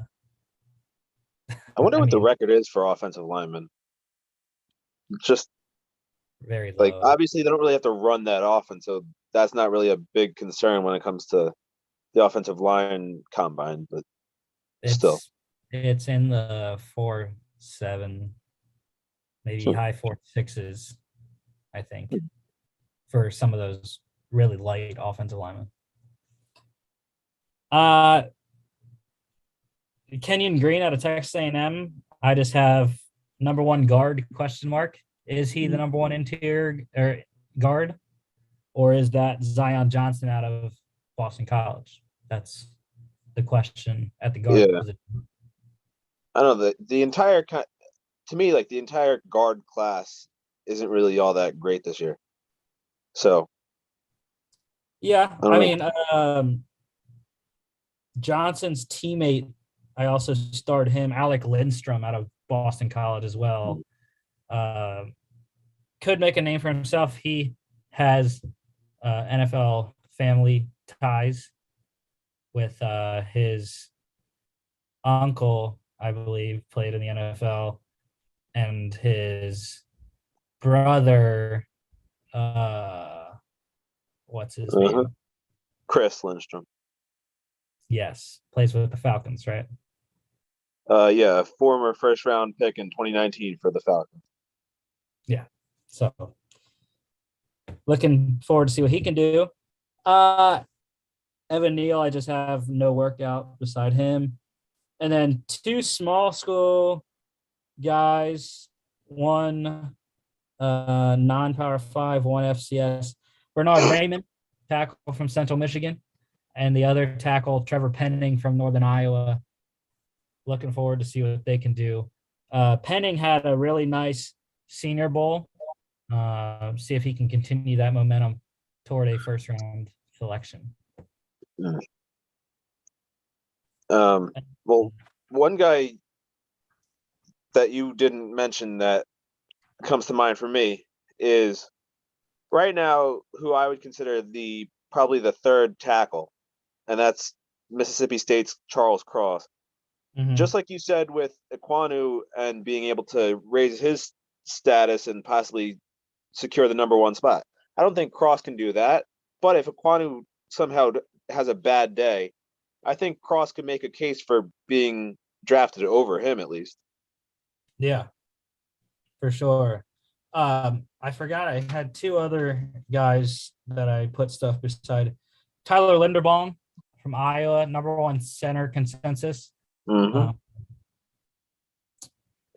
C: wonder what the record is for offensive linemen. Just
A: very low.
C: like, obviously they don't really have to run that often, so that's not really a big concern when it comes to the offensive line combine, but still.
A: It's in the 4.7, maybe high 4.6s, I think, for some of those really light offensive linemen. Kenyon Green out of Texas A&M. I just have number one guard question mark. Is he the number one interior or guard, or is that Zion Johnson out of Boston College? That's the question at the guard position.
C: I don't know, the entire to me, like, the entire guard class isn't really all that great this year. So
A: yeah, I mean, Johnson's teammate, I also starred him, Alec Lindstrom out of Boston College as well. Could make a name for himself. He has NFL family ties with his uncle, I believe, played in the NFL, and his brother, what's his name?
C: Chris Lindstrom.
A: Yes, plays with the Falcons, right?
C: Yeah, former first-round pick in 2019 for the Falcons.
A: Yeah, so looking forward to see what he can do. Evan Neal, I just have no workout beside him. And then two small school guys, one non-power 5, one FCS. Bernard Raymond, tackle from Central Michigan, and the other tackle, Trevor Penning from Northern Iowa. Looking forward to see what they can do. Penning had a really nice Senior Bowl. See if he can continue that momentum toward a first-round selection.
C: Well, one guy that you didn't mention that comes to mind for me is right now who I would consider probably the third tackle, and that's Mississippi State's Charles Cross. Just like you said with Ekwonu and being able to raise his status and possibly secure the number one spot, I don't think Cross can do that. But if Ekwonu somehow has a bad day, I think Cross could make a case for being drafted over him at least.
A: Yeah, for sure. I forgot I had two other guys that I put stuff beside. Tyler Linderbaum from Iowa, number one center consensus.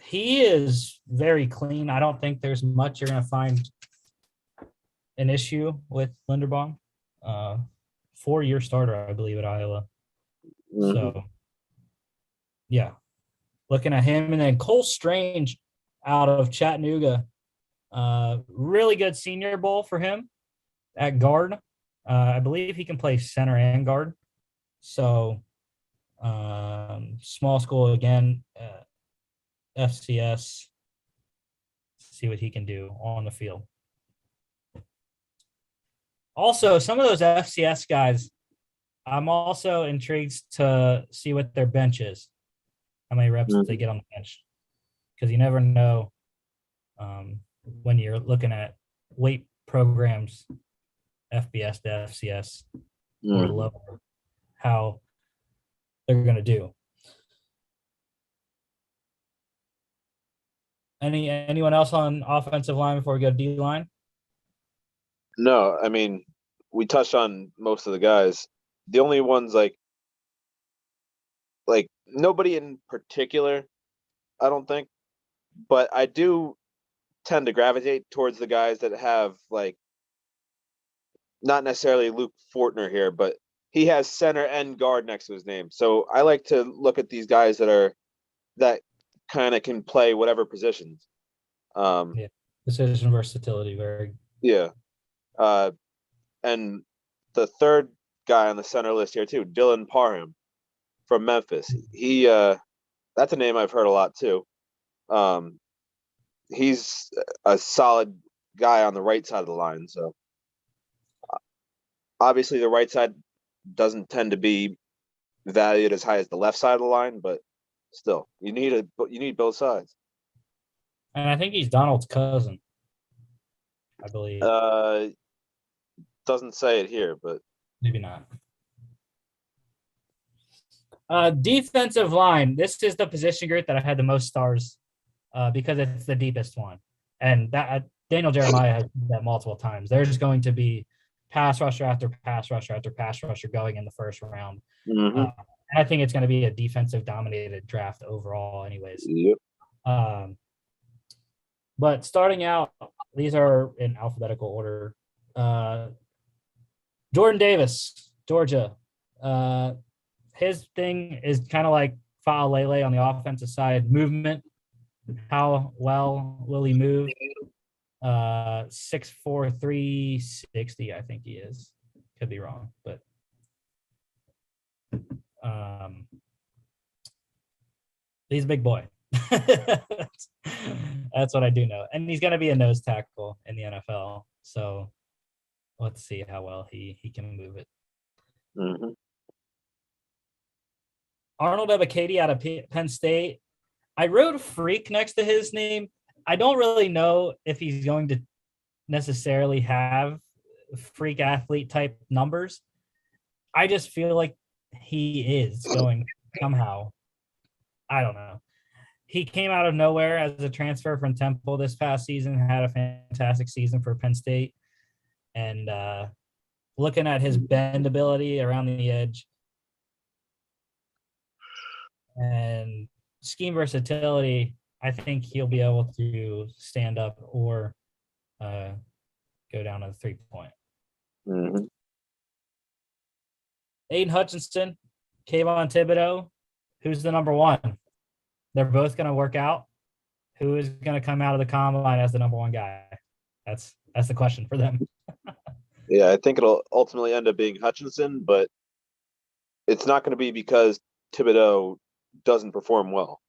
A: He is very clean. I don't think there's much you're going to find an issue with Linderbaum. 4-year starter, I believe, at Iowa. So, yeah, looking at him. And then Cole Strange out of Chattanooga. Really good Senior Bowl for him at guard. I believe he can play center and guard. So, small school again, FCS. See what he can do on the field. Also, some of those FCS guys, I'm also intrigued to see what their bench is, how many reps they get on the bench, because you never know when you're looking at weight programs, FBS to FCS or
C: Mhm.
A: lower, how they're going to do. Anyone else on offensive line before we go to D line?
C: No, I mean, we touched on most of the guys. The only ones like nobody in particular, I don't think, but I do tend to gravitate towards the guys that have like not necessarily Luke Fortner here, but he has center and guard next to his name. So I like to look at these guys that kind of can play whatever positions.
A: Yeah, position versatility, very.
C: Yeah. Uh, and the third guy on the center list here too, Dylan Parham from Memphis. He that's a name I've heard a lot too. Um, he's a solid guy on the right side of the line. So obviously the right side doesn't tend to be valued as high as the left side of the line, but still, you need both sides.
A: And I think he's Donald's cousin, I believe.
C: Doesn't say it here, but
A: Maybe not. Defensive line. This is the position group that I had the most stars because it's the deepest one. And that Daniel Jeremiah has said that multiple times. There's going to be pass rusher after pass rusher after pass rusher going in the first round.
C: mhm.
A: I think it's going to be a defensive dominated draft overall, anyways.
C: Yep.
A: But starting out, these are in alphabetical order. Jordan Davis, Georgia. His thing is kind of like Fa'alele on the offensive side, movement. How well will he move? 6'4", 360, I think he is. Could be wrong, but he's a big boy. That's what I do know. And he's going to be a nose tackle in the NFL. So let's see how well he can move it.
C: Mhm.
A: Arnold Ebiketie out of Penn State. I wrote freak next to his name. I don't really know if he's going to necessarily have freak athlete type numbers. I just feel like he is going somehow. I don't know. He came out of nowhere as a transfer from Temple this past season, had a fantastic season for Penn State. And looking at his bend ability around the edge and scheme versatility, I think he'll be able to stand up or go down to the 3-point.
C: Mhm.
A: Aiden Hutchinson, Kayvon Thibodeau, who's the number one? They're both going to work out. Who is going to come out of the combine as the number one guy? That's the question for them.
C: Yeah, I think it'll ultimately end up being Hutchinson, but it's not going to be because Thibodeau doesn't perform well.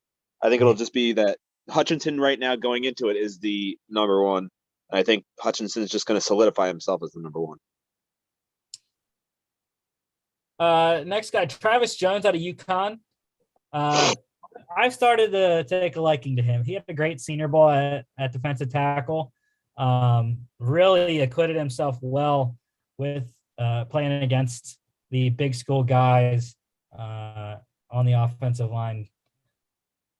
C: I think it'll just be that Hutchinson right now going into it is the number one. I think Hutchinson is just going to solidify himself as the number one.
A: Next guy, Travis Jones out of UConn. I've started to take a liking to him. He had a great Senior Bowl at defensive tackle. Really acquitted himself well with playing against the big school guys on the offensive line.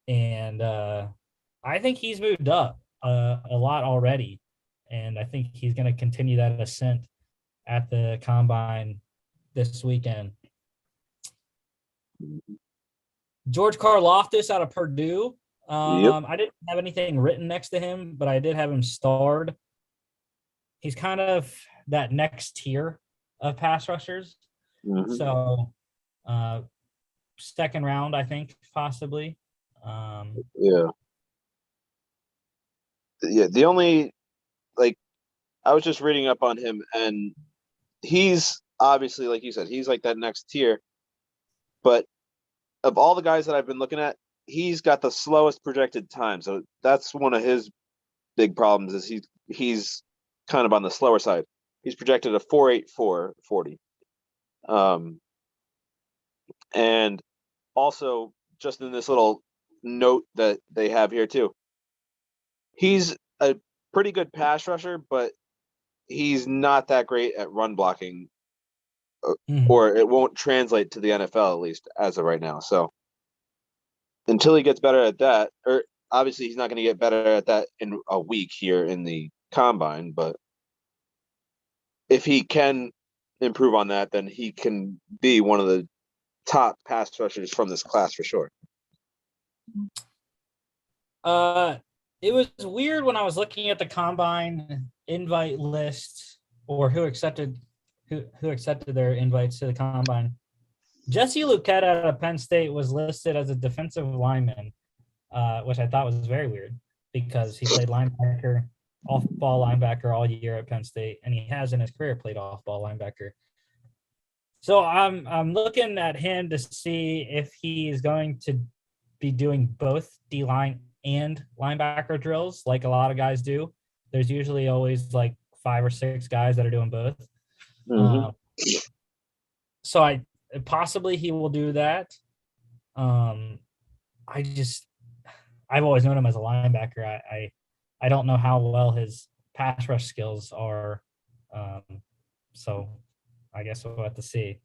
A: And I think he's moved up a lot already. And I think he's going to continue that ascent at the combine this weekend. George Karlaftis out of Purdue.
C: Yep.
A: I didn't have anything written next to him, but I did have him starred. He's kind of that next tier of pass rushers.
C: Mhm.
A: So second round, I think, possibly.
C: Yeah. Yeah. The only, like, I was just reading up on him, and he's obviously, like you said, he's like that next tier. But of all the guys that I've been looking at, he's got the slowest projected time. So that's one of his big problems is he's kind of on the slower side. He's projected a 4.84 40. And also, just in this little note that they have here too, he's a pretty good pass rusher, but he's not that great at run blocking, or it won't translate to the NFL, at least as of right now. So until he gets better at that, or obviously he's not going to get better at that in a week here in the combine, but if he can improve on that, then he can be one of the top pass rushers from this class for sure.
A: It was weird when I was looking at the combine invite list or who accepted their invites to the combine. Jesse Luquette out of Penn State was listed as a defensive lineman, which I thought was very weird because he played linebacker, off-ball linebacker all year at Penn State, and he has in his career played off-ball linebacker. So I'm looking at him to see if he is going to be doing both D-line and linebacker drills like a lot of guys do. There's usually always like 5 or 6 guys that are doing both. So possibly he will do that. I've always known him as a linebacker. I don't know how well his pass rush skills are. So I guess we'll have to see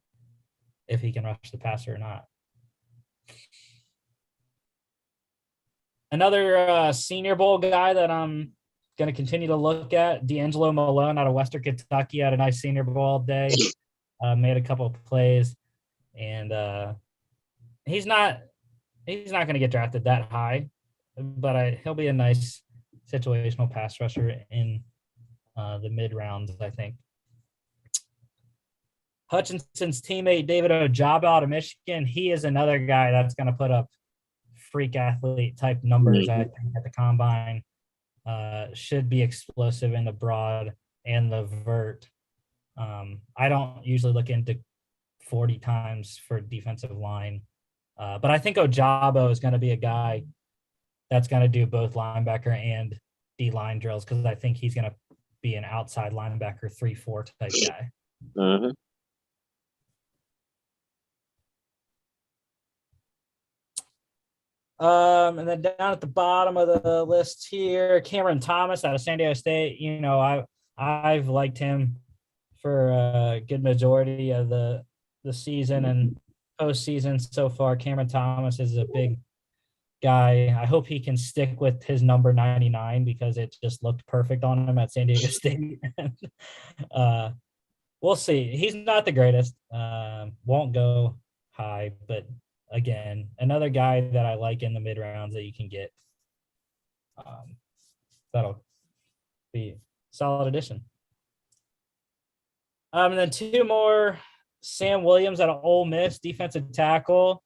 A: if he can rush the passer or not. Another Senior Bowl guy that I'm going to continue to look at, D'Angelo Malone out of Western Kentucky, had a nice Senior Bowl day, made a couple of plays, and he's not going to get drafted that high, but he'll be a nice situational pass rusher in the mid rounds, I think. Hutchinson's teammate David Ojabo out of Michigan, he is another guy that's going to put up freak athlete type numbers, I think, at the combine. Should be explosive in the broad and the vert. I don't usually look into 40 times for defensive line, but I think Ojabo is going to be a guy that's going to do both linebacker and D-line drills because I think he's going to be an outside linebacker 3-4 type guy. And then down at the bottom of the list here, Cameron Thomas out of San Diego State. You know, I've liked him for a good majority of the season and postseason so far. Cameron Thomas is a big guy. I hope he can stick with his number 99 because it just looked perfect on him at San Diego State. We'll see. He's not the greatest. Won't go high, but again, another guy that I like in the mid rounds that you can get. That'll be a solid addition. And then 2 more. Sam Williams out of Ole Miss, defensive tackle.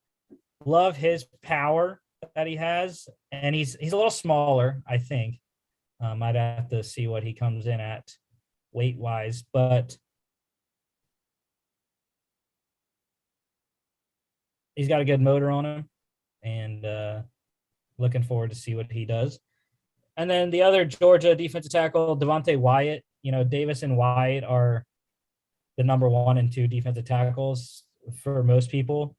A: Love his power that he has, and he's a little smaller, I think. I'd have to see what he comes in at weight wise, but he's got a good motor on him, and looking forward to see what he does. And then the other Georgia defensive tackle, Devontae Wyatt. You know, Davis and Wyatt are the number 1 and 2 defensive tackles for most people.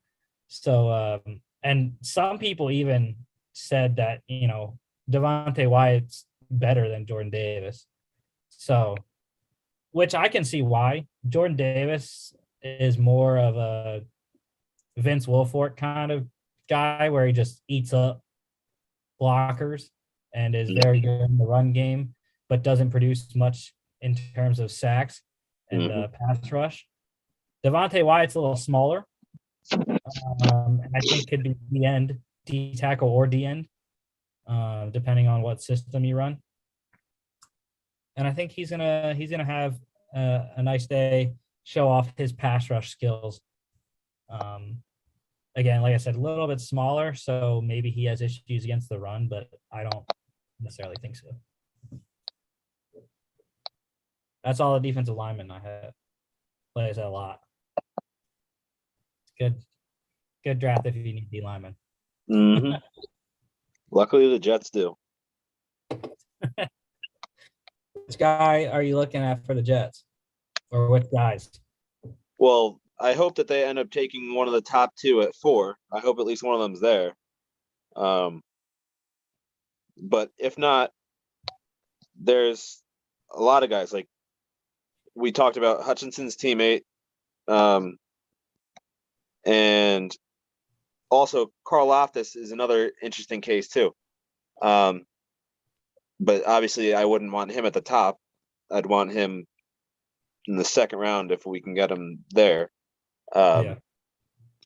A: So, and some people even said that, you know, Devontae Wyatt's better than Jordan Davis. So, which I can see why. Jordan Davis is more of a Vince Wilfork kind of guy where he just eats up blockers and is very good in the run game, but doesn't produce much in terms of sacks and pass rush. Devontae Wyatt's a little smaller. And I think could be the end, D tackle or D end, depending on what system you run. And I think he's gonna have a nice day, show off his pass rush skills. Again, like I said, a little bit smaller, so maybe he has issues against the run, but I don't necessarily think so. That's all the defensive linemen I have. Plays a lot. It's good draft if you need D linemen.
C: Luckily, the Jets do.
A: Which guy are you looking at for the Jets? Or which guys?
C: Well, I hope that they end up taking one of the top two at 4. I hope at least one of them's there. But if not, there's a lot of guys. Like we talked about Hutchinson's teammate, and also Carl Loftus is another interesting case too. But obviously, I wouldn't want him at the top. I'd want him in the second round if we can get him there.
A: Yeah.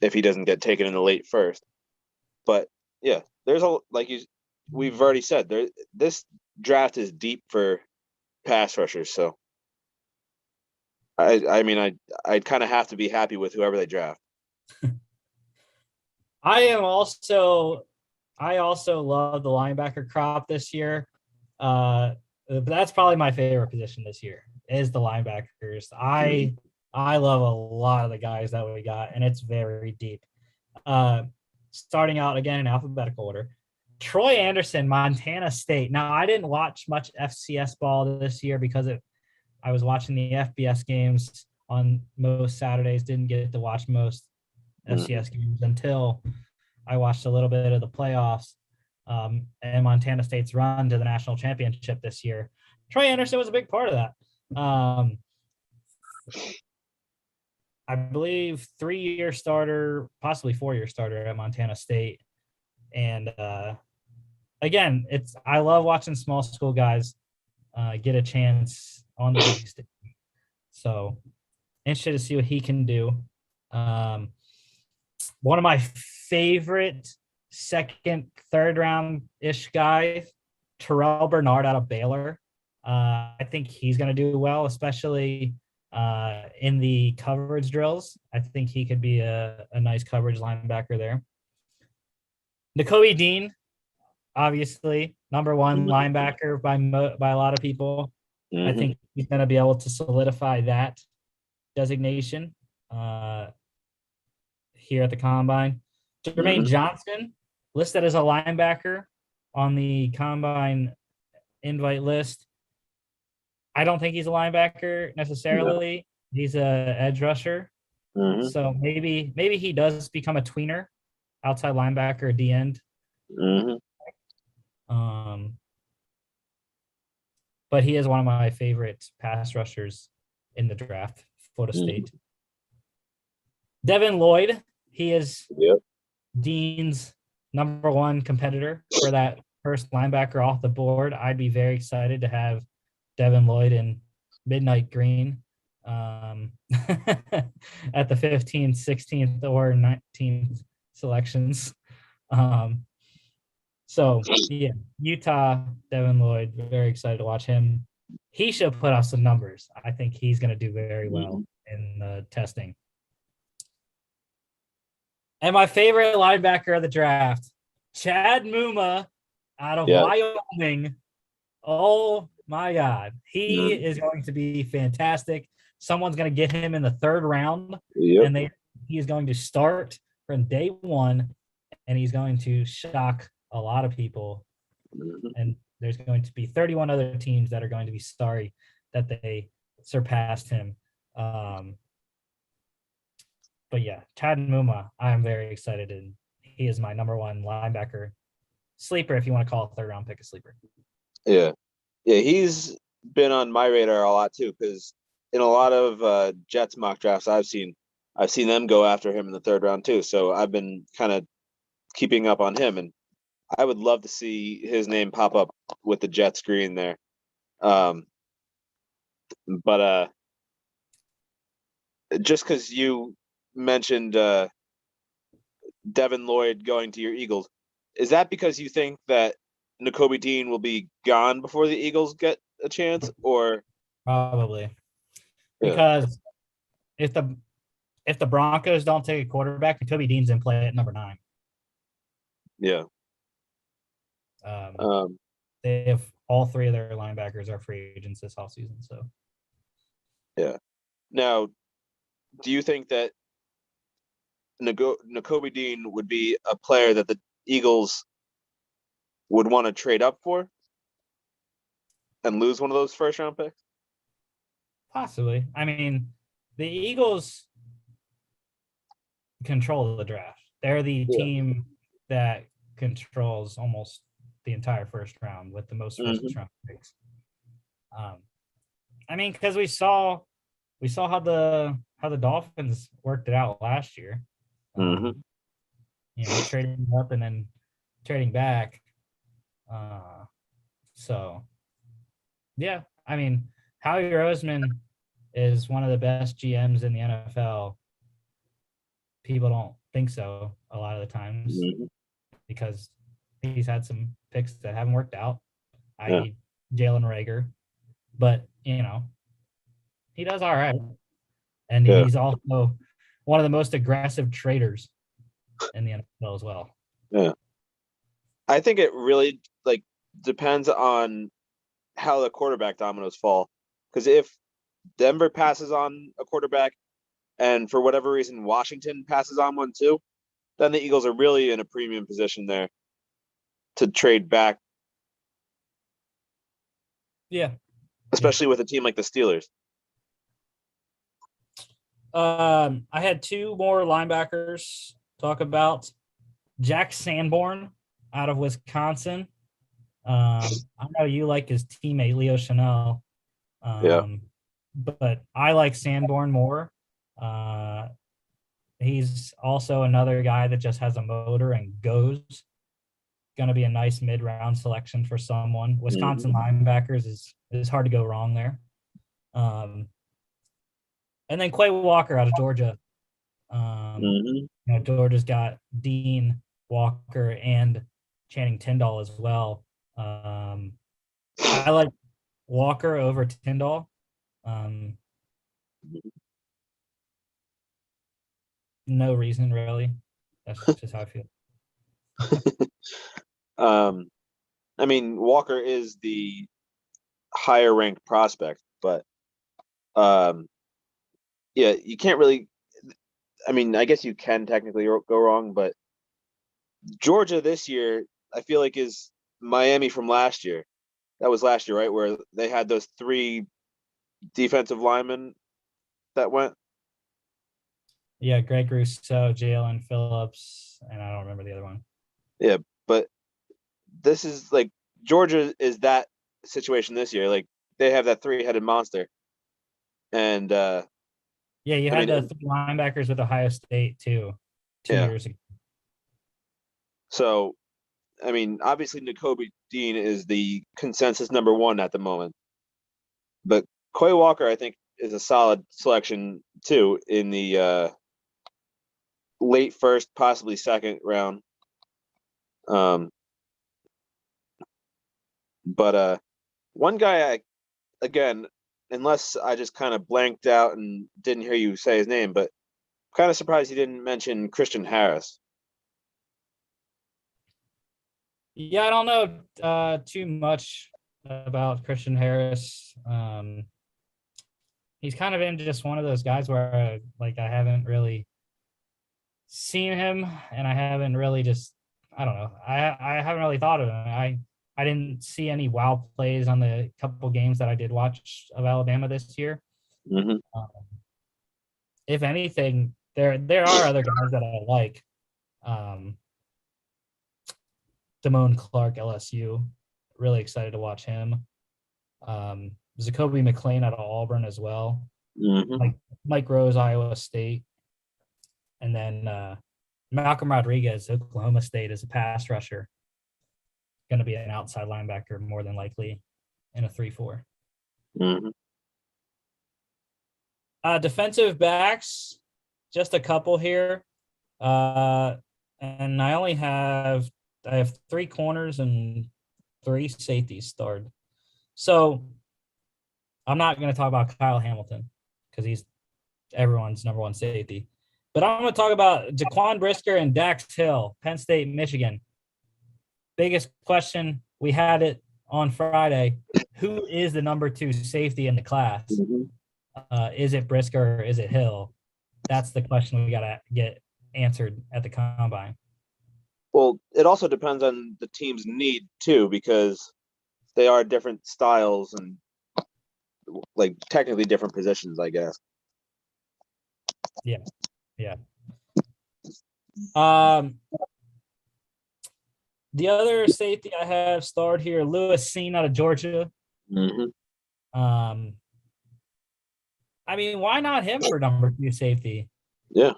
C: If he doesn't get taken in the late first. But yeah, there's we've already said this draft is deep for pass rushers. So I'd kind of have to be happy with whoever they draft.
A: I also love the linebacker crop this year. That's probably my favorite position this year is the linebackers. I love a lot of the guys that we got, and it's very deep. Starting out again in alphabetical order, Troy Anderson, Montana State. Now, I didn't watch much FCS ball this year because I was watching the FBS games on most Saturdays. Didn't get to watch most FCS games until I watched a little bit of the playoffs and Montana State's run to the national championship this year. Troy Anderson was a big part of that. I believe 3-year starter, possibly 4-year starter at Montana State. And again, I love watching small school guys get a chance on the big stage. So interested to see what he can do. One of my favorite second, third round-ish guys, Terrell Bernard out of Baylor. I think he's going to do well, especially in the coverage drills. I think he could be a nice coverage linebacker there. Nakobe Dean, obviously, number one linebacker by a lot of people. I think he's going to be able to solidify that designation here at the Combine. Jermaine Johnson, listed as a linebacker on the Combine invite list. I don't think he's a linebacker necessarily. No. He's a edge rusher. So maybe he does become a tweener, outside linebacker, D end. But he is one of my favorite pass rushers in the draft, Florida State. Devin Lloyd, he is Dean's number one competitor for that first linebacker off the board. I'd be very excited to have Devin Lloyd in midnight green at the 15th, 16th, or 19th selections. So, yeah, Utah, Devin Lloyd, very excited to watch him. He should put up some numbers. I think he's going to do very well in the testing. And my favorite linebacker of the draft, Chad Muma out of Wyoming. Oh, my God. He is going to be fantastic. Someone's going to get him in the third round, and he is going to start from day one, and he's going to shock a lot of people. And there's going to be 31 other teams that are going to be sorry that they surpassed him. But yeah, Chad Muma, I'm very excited, and he is my number one linebacker sleeper, if you want to call a third round pick a sleeper.
C: Yeah, he's been on my radar a lot too, because in a lot of Jets mock drafts I've seen them go after him in the third round too. So I've been kind of keeping up on him, and I would love to see his name pop up with the Jets green there. But just because you mentioned Devin Lloyd going to your Eagles, is that because you think that Nakobe Dean will be gone before the Eagles get a chance, or
A: probably because if the Broncos don't take a quarterback, Nakobe Dean's in play at number 9.
C: Yeah.
A: They have all 3 of their linebackers are free agents this offseason. So
C: yeah. Now, do you think that Nakobe Dean would be a player that the Eagles would want to trade up for and lose one of those first round picks?
A: Possibly. I mean, the Eagles control the draft. They're the
C: Yeah.
A: team that controls almost the entire first round with the most first round picks. I mean, because we saw how the Dolphins worked it out last year. Trading up and then trading back. So yeah, I mean, Howie Roseman is one of the best GMs in the NFL. People don't think so a lot of the times because he's had some picks that haven't worked out, i.e. Jalen Reagor. But, he does all right. And he's also one of the most aggressive traders in the NFL as well.
C: Yeah. I think it really depends on how the quarterback dominoes fall. Because if Denver passes on a quarterback and for whatever reason Washington passes on one too, then the Eagles are really in a premium position there to trade back.
A: Yeah.
C: Especially with a team like the Steelers.
A: I had two more linebackers talk about. Jack Sanborn out of Wisconsin. I know you like his teammate Leo Chanel. But I like Sanborn more. He's also another guy that just has a motor and goes. Going to be a nice mid-round selection for someone. Wisconsin linebackers is hard to go wrong there. And then Quay Walker out of Georgia. Georgia's got Dean Walker and Channing Tindall as well. I like Walker over Tindall. No reason really. That's just how I feel.
C: I mean, Walker is the higher ranked prospect, but you can't really. I mean, I guess you can technically go wrong, but Georgia this year, I feel like is Miami from last year. That was last year, right? Where they had those 3 defensive linemen that went.
A: Yeah, Greg Rousseau, Jalen Phillips, and I don't remember the other one.
C: Yeah, but this is Georgia is that situation this year. They have that 3-headed monster. And
A: you had the 3 linebackers with Ohio State too 2 years ago.
C: So, I mean, obviously Nakobe Dean is the consensus number 1 at the moment. But Quay Walker, I think, is a solid selection too in the late first, possibly second round. But one guy again, unless I just kind of blanked out and didn't hear you say his name, but I'm kind of surprised you didn't mention Christian Harris.
A: Yeah, I don't know too much about Christian Harris. He's kind of in just one of those guys where I haven't really seen him, and I haven't really I don't know. I haven't really thought of him. I didn't see any wow plays on the couple games that I did watch of Alabama this year. If anything, there are other guys that I like. Damone Clark, LSU. Really excited to watch him. Zacoby McClain out of Auburn as well. Mike Rose, Iowa State. And then Malcolm Rodriguez, Oklahoma State, is a pass rusher. Going to be an outside linebacker more than likely in a 3-4. Defensive backs, just a couple here. And I have 3 corners and 3 safeties starred. So I'm not going to talk about Kyle Hamilton because he's everyone's number 1 safety. But I'm going to talk about Jaquan Brisker and Dax Hill, Penn State, Michigan. Biggest question, we had it on Friday. Who is the number 2 safety in the class? Is it Brisker or is it Hill? That's the question we got to get answered at the combine.
C: Well, it also depends on the team's need too, because they are different styles and like technically different positions, I guess.
A: Yeah. The other safety I have starred here, Lewis Seen out of Georgia.
C: Mm-hmm.
A: I mean, why not him for number 2 safety?
C: Yeah.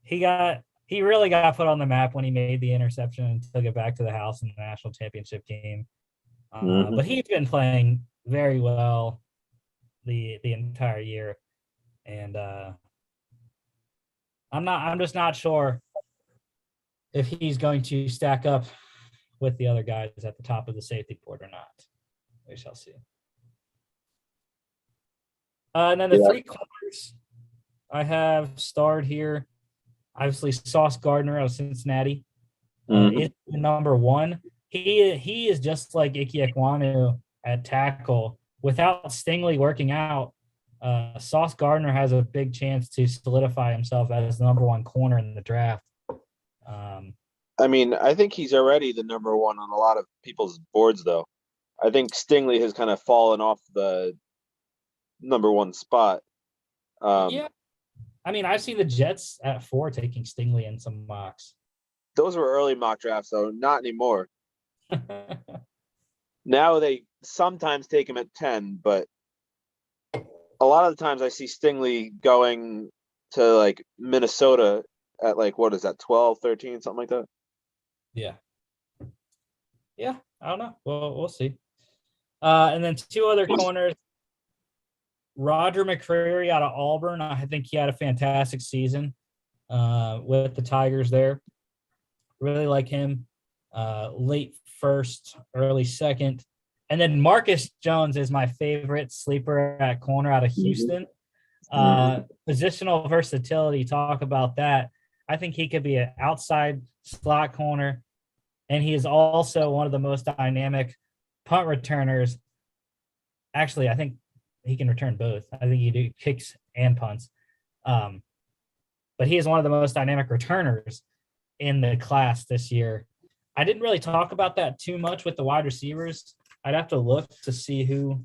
A: He really got put on the map when he made the interception and took it back to the house in the national championship game. But he's been playing very well the entire year, and I'm just not sure if he's going to stack up with the other guys at the top of the safety board or not. We shall see. And then the 3 corners I have starred here. Obviously, Sauce Gardner out of Cincinnati is number 1. He is just like Ike Ekwonu at tackle. Without Stingley working out, Sauce Gardner has a big chance to solidify himself as the number 1 corner in the draft.
C: I mean, I think he's already the number 1 on a lot of people's boards, though. I think Stingley has kind of fallen off the number 1 spot.
A: Yeah. I mean, I've seen the Jets at 4 taking Stingley in some mocks.
C: Those were early mock drafts, though. Not anymore. Now they sometimes take him at 10, but a lot of the times I see Stingley going to like Minnesota at like, what is that, 12, 13, something like that?
A: Yeah. Yeah, I don't know. Well, we'll see. And then 2 other corners. Roger McCreary out of Auburn. I think he had a fantastic season with the Tigers there. Really like him. Late first, early second. And then Marcus Jones is my favorite sleeper at corner out of Houston. Positional versatility, talk about that. I think he could be an outside slot corner, and he is also one of the most dynamic punt returners. Actually, I think he can return both. I think he do kicks and punts. But he is one of the most dynamic returners in the class this year. I didn't really talk about that too much with the wide receivers. I'd have to look to see who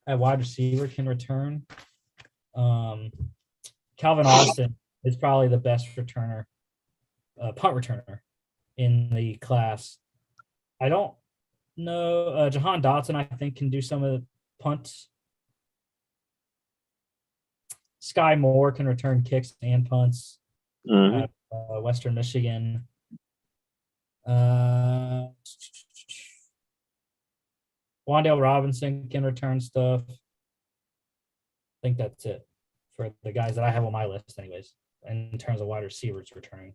A: at wide receiver can return. Calvin Austin is probably the best returner, punt returner in the class. I don't know. Jahan Dotson, I think, can do some of the punts. Sky Moore can return kicks and punts at Western Michigan. Wandale Robinson can return stuff. I think that's it for the guys that I have on my list anyways, in terms of wide receivers returning.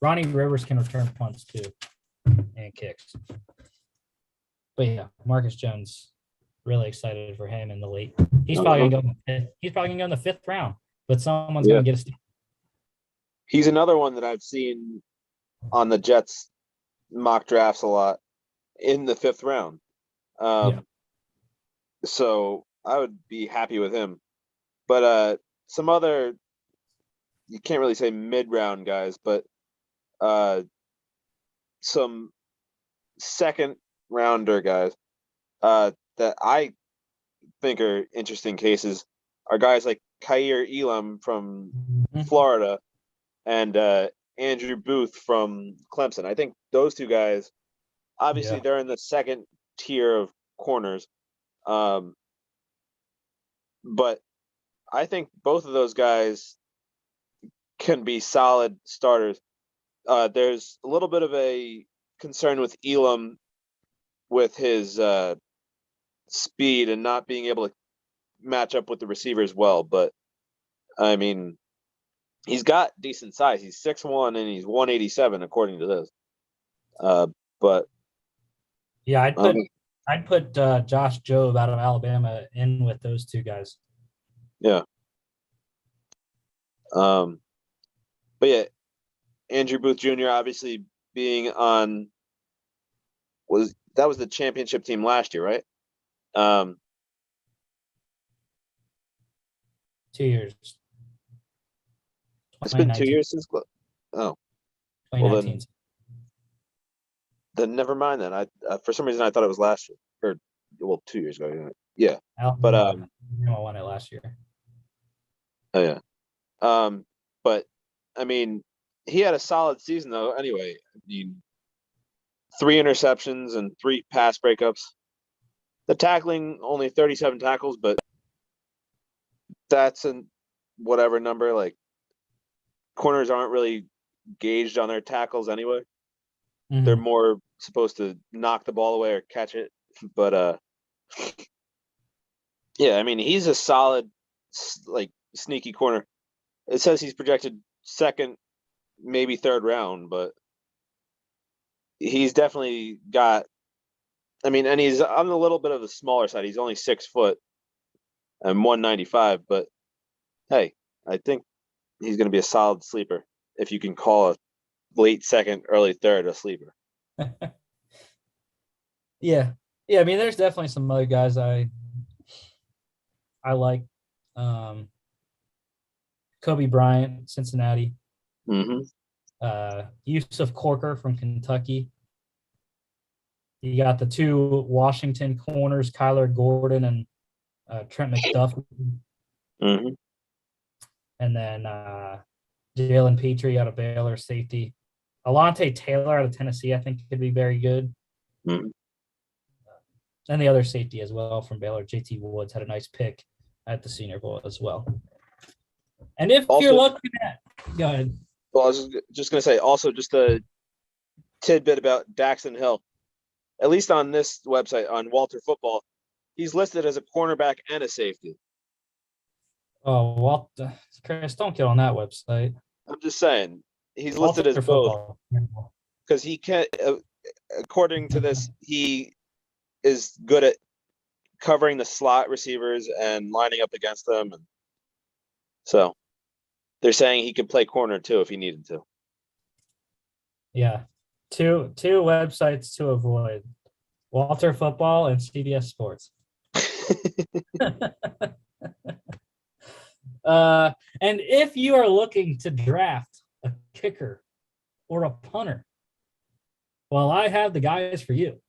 A: Ronnie Rivers can return punts too and kicks. But yeah, Marcus Jones, really excited for him in the late. He's probably gonna go in the 5th round, but someone's gonna get a steal.
C: He's another one that I've seen on the Jets mock drafts a lot in the 5th round. So I would be happy with him. But some other, you can't really say mid-round guys, but some 2nd rounder guys that I think are interesting cases are guys like Kaiir Elam from Florida and Andrew Booth from Clemson. I think those 2 guys, obviously they're in the 2nd tier of corners. But I think both of those guys can be solid starters. There's a little bit of a concern with Elam with his speed and not being able to match up with the receivers well. But, I mean, he's got decent size. He's 6'1" and he's 187 according to this. But
A: yeah, I'd put Josh Jobe out of Alabama in with those 2 guys.
C: Yeah. But yeah, Andrew Booth Jr. obviously being on was the championship team last year, right?
A: 2 years.
C: It's been 2 years since. Oh, well then never mind. Then I for some reason I thought it was last year or 2 years ago. Yeah.
A: Alabama won it last year.
C: Oh yeah. But I mean, he had a solid season though. Anyway, I mean, 3 interceptions and 3 pass breakups. The tackling only 37 tackles, but that's a whatever number. Like corners aren't really gauged on their tackles anyway. They're more supposed to knock the ball away or catch it. But yeah, I mean, he's a solid, like sneaky corner. It says he's projected second, maybe third round, but he's definitely got. I mean, and he's on a little bit of the smaller side. He's only 6 foot and 195, but hey, I think he's going to be a solid sleeper if you can call a late second, early third a sleeper.
A: Yeah. I mean, there's definitely some other guys I like. Kobe Bryant, Cincinnati. Yusuf Corker from Kentucky. You got the 2 Washington corners, Kyler Gordon and Trent McDuffie. And then Jalen Petrie out of Baylor, safety. Alante Taylor out of Tennessee, I think could be very good. And the other safety as well from Baylor, JT Woods, had a nice pick at the Senior Bowl as well. And if you're looking at – go ahead.
C: Well, I was just going to say, also just a tidbit about Daxton Hill. At least on this website, on Walter Football, he's listed as a cornerback and a safety.
A: Oh, Walter, Chris, don't get on that website.
C: I'm just saying, he's listed as both. Because he can't, according to this, he is good at covering the slot receivers and lining up against them. And so they're saying he could play corner too if he needed to.
A: Yeah. Two websites to avoid: Walter Football and CBS Sports. And if you are looking to draft a kicker or a punter, well, I have the guys for you.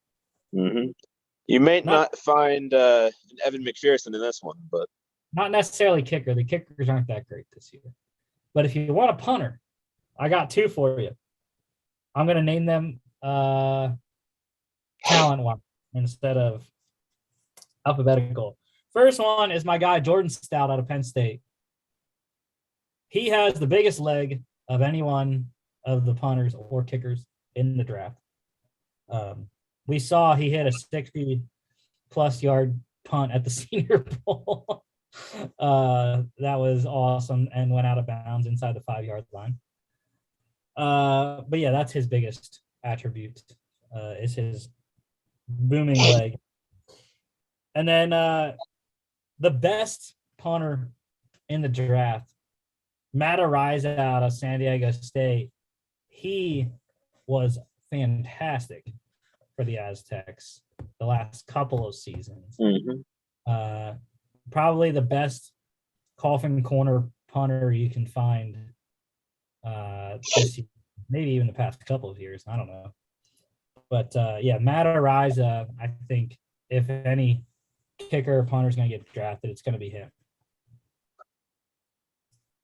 C: You may not find an Evan McPherson in this one, but
A: not necessarily kicker. The kickers aren't that great this year. But if you want a punter, I got 2 for you. I'm going to name them talent-wise instead of alphabetical. First one is my guy, Jordan Stout out of Penn State. He has the biggest leg of any one of the punters or kickers in the draft. We saw he hit a 60-plus yard punt at the Senior Bowl. That was awesome and went out of bounds inside the 5-yard line. But yeah, that's his biggest attribute, is his booming leg. And then the best punter in the draft, Matt Ariza out of San Diego State. He was fantastic for the Aztecs the last couple of seasons. Probably the best coffin corner punter you can find this year, maybe even the past couple of years. I don't know. But yeah, Matt Ariza, I think if any kicker or punter is going to get drafted, it's going to be him.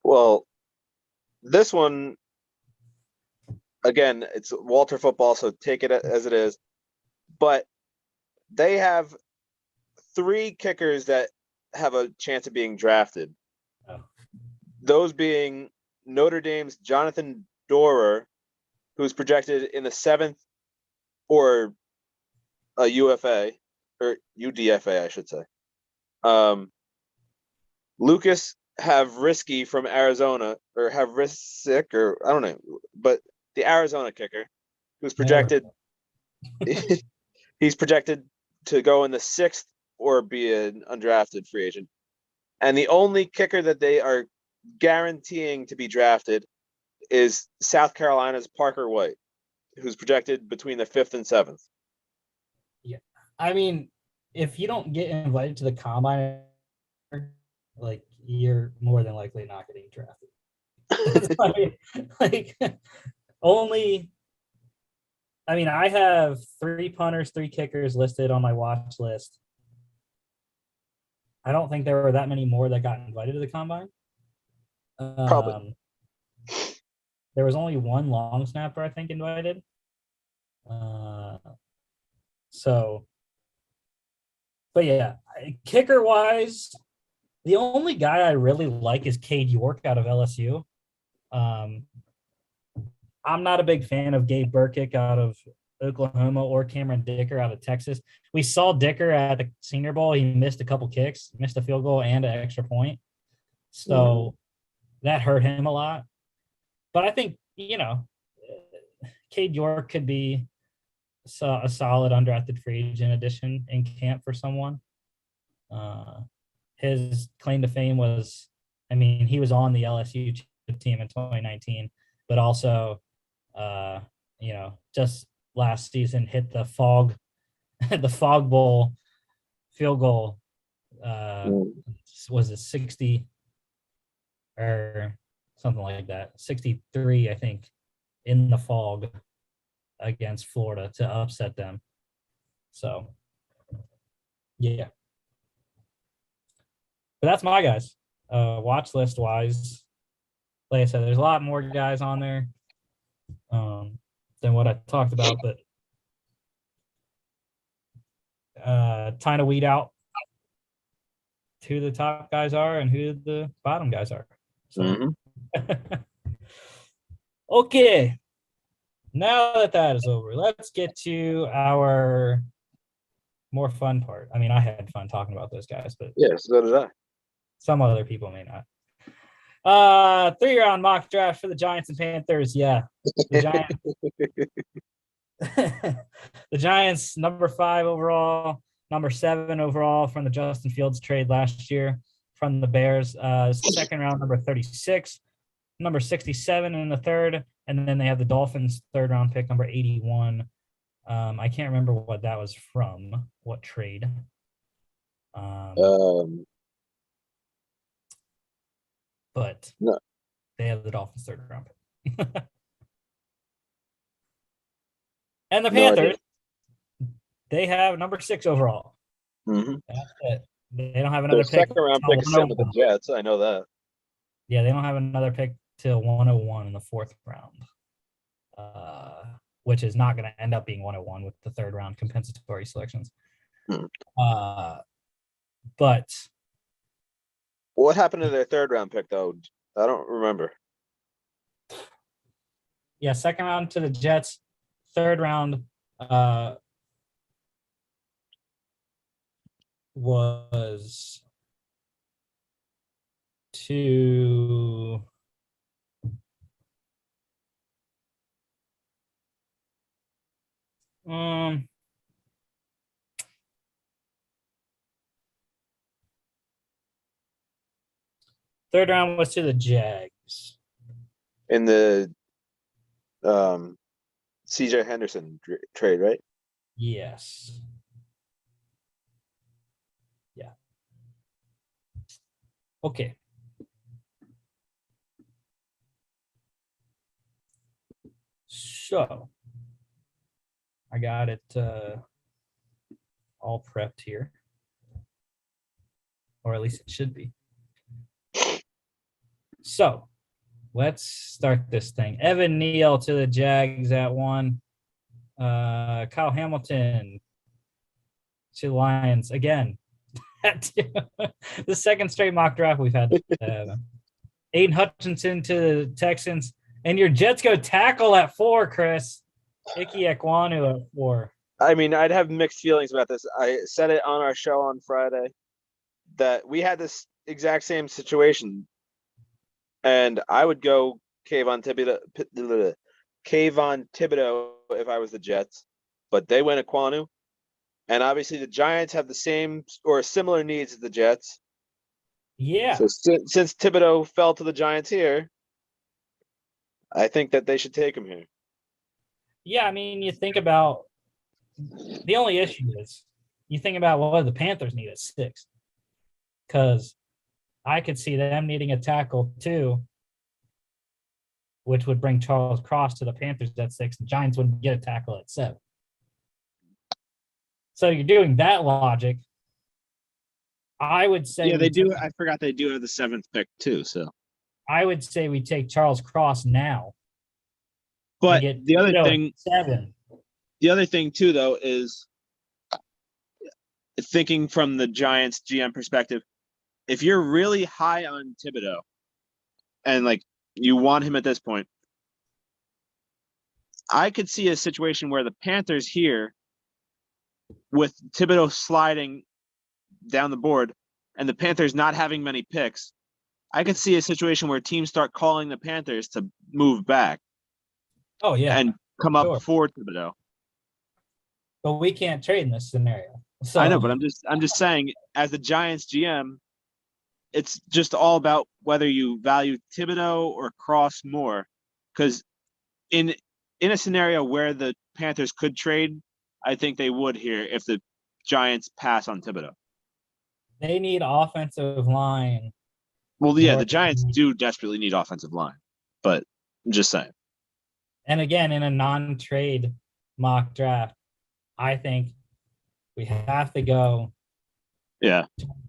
C: Well, this one, again, it's Walter Football, so take it as it is. But they have 3 kickers that have a chance of being drafted. Those being Notre Dame's Jonathan Doerer, who's projected in the 7th, or a UFA, or UDFA, I should say. Lucas Havrisky from Arizona, or Havrisik, or I don't know, but the Arizona kicker, who's projected, he's projected to go in the 6th or be an undrafted free agent. And the only kicker that they are guaranteeing to be drafted is South Carolina's Parker White, who's projected between the 5th and 7th.
A: Yeah. I mean, if you don't get invited to the combine, like, you're more than likely not getting drafted. I have 3 punters, 3 kickers listed on my watch list. I don't think there were that many more that got invited to the combine.
C: Probably.
A: There was only one long snapper, I think, invited. So, but yeah, kicker wise, the only guy I really like is Cade York out of LSU. I'm not a big fan of Gabe Burkick out of Oklahoma or Cameron Dicker out of Texas. We saw Dicker at the Senior Bowl. He missed a couple kicks, missed a field goal and an extra point. So that hurt him a lot. But I think, Cade York could be a solid undrafted free agent addition in camp for someone. His claim to fame was, he was on the LSU team in 2019, but also, just last season hit the Fog Bowl field goal. Was it 60 or something like that? 63, I think, in the Fog against Florida to upset them. So, yeah. But that's my guys. Watch list wise, like I said, there's a lot more guys on there than what I talked about, but trying to weed out who the top guys are and who the bottom guys are. So, okay. Now that is over, let's get to our more fun part. I had fun talking about those guys, but
C: yeah, so did I.
A: Some other people may not. 3-round mock draft for the Giants and Panthers. Yeah. The Giants, number 5 overall, number 7 overall from the Justin Fields trade last year from the Bears. Second round, number 36, number 67 in the third. And then they have the Dolphins third round pick, number 81. I can't remember what that was from, what trade. But
C: no.
A: They have the Dolphins third round pick. And the Panthers, they have number 6 overall.
C: Mm-hmm.
A: That's it. They don't have another pick.
C: Second round pick is sitting with the Jets. I know that.
A: Yeah, they don't have another pick till 101 in the 4th round, which is not going to end up being 101 with the third round compensatory selections. But
C: what happened to their third round pick, though? I don't remember.
A: Yeah, second round to the Jets, third round was to third round was to the Jags.
C: In the CJ Henderson trade, right?
A: Yes. Yeah. Okay. So I got it all prepped here. Or at least it should be. So let's start this thing. Evan Neal to the Jags at 1. Kyle Hamilton to the Lions again. The second straight mock draft we've had. Aiden Hutchinson to the Texans. And your Jets go tackle at 4, Chris. Ike Ekwonu at 4.
C: I'd have mixed feelings about this. I said it on our show on Friday that we had this exact same situation. And I would go Kayvon Thibodeau if I was the Jets. But they went Ekwonu. And obviously the Giants have the same or similar needs as the Jets.
A: Yeah.
C: So since Thibodeau fell to the Giants here, I think that they should take him here.
A: Yeah, you think about the only issue is you think about what the Panthers need at 6. Because I could see them needing a tackle too, which would bring Charles Cross to the Panthers at 6. The Giants wouldn't get a tackle at 7. So you're doing that logic. I would say
B: Yeah,
A: we
B: they do.
A: take-
B: I forgot they do have the 7th pick too. So,
A: I would say we take Charles Cross now.
B: but
A: get
B: the other
A: Thibodeau at
B: thing,
A: 7.
B: too, though, is thinking from the Giants GM perspective. If you're really high on Thibodeau and like you want him at this point, I could see a situation where the Panthers here, with Thibodeau sliding down the board and the Panthers not having many picks, I could see a situation where teams start calling the Panthers to move back
A: Oh yeah,
B: and come up
A: sure.
B: for Thibodeau.
A: But we can't trade in this scenario. So
B: I know, but I'm just saying, as the Giants GM, it's just all about whether you value Thibodeau or Cross more. Because in a scenario where the Panthers could trade, I think they would here if the Giants pass on Thibodeau.
A: they need offensive line.
B: Well, yeah, the
A: More-
B: Giants do desperately need offensive line, but I'm just saying.
A: And again, in a non-trade mock draft, I think we have to go
B: Yeah,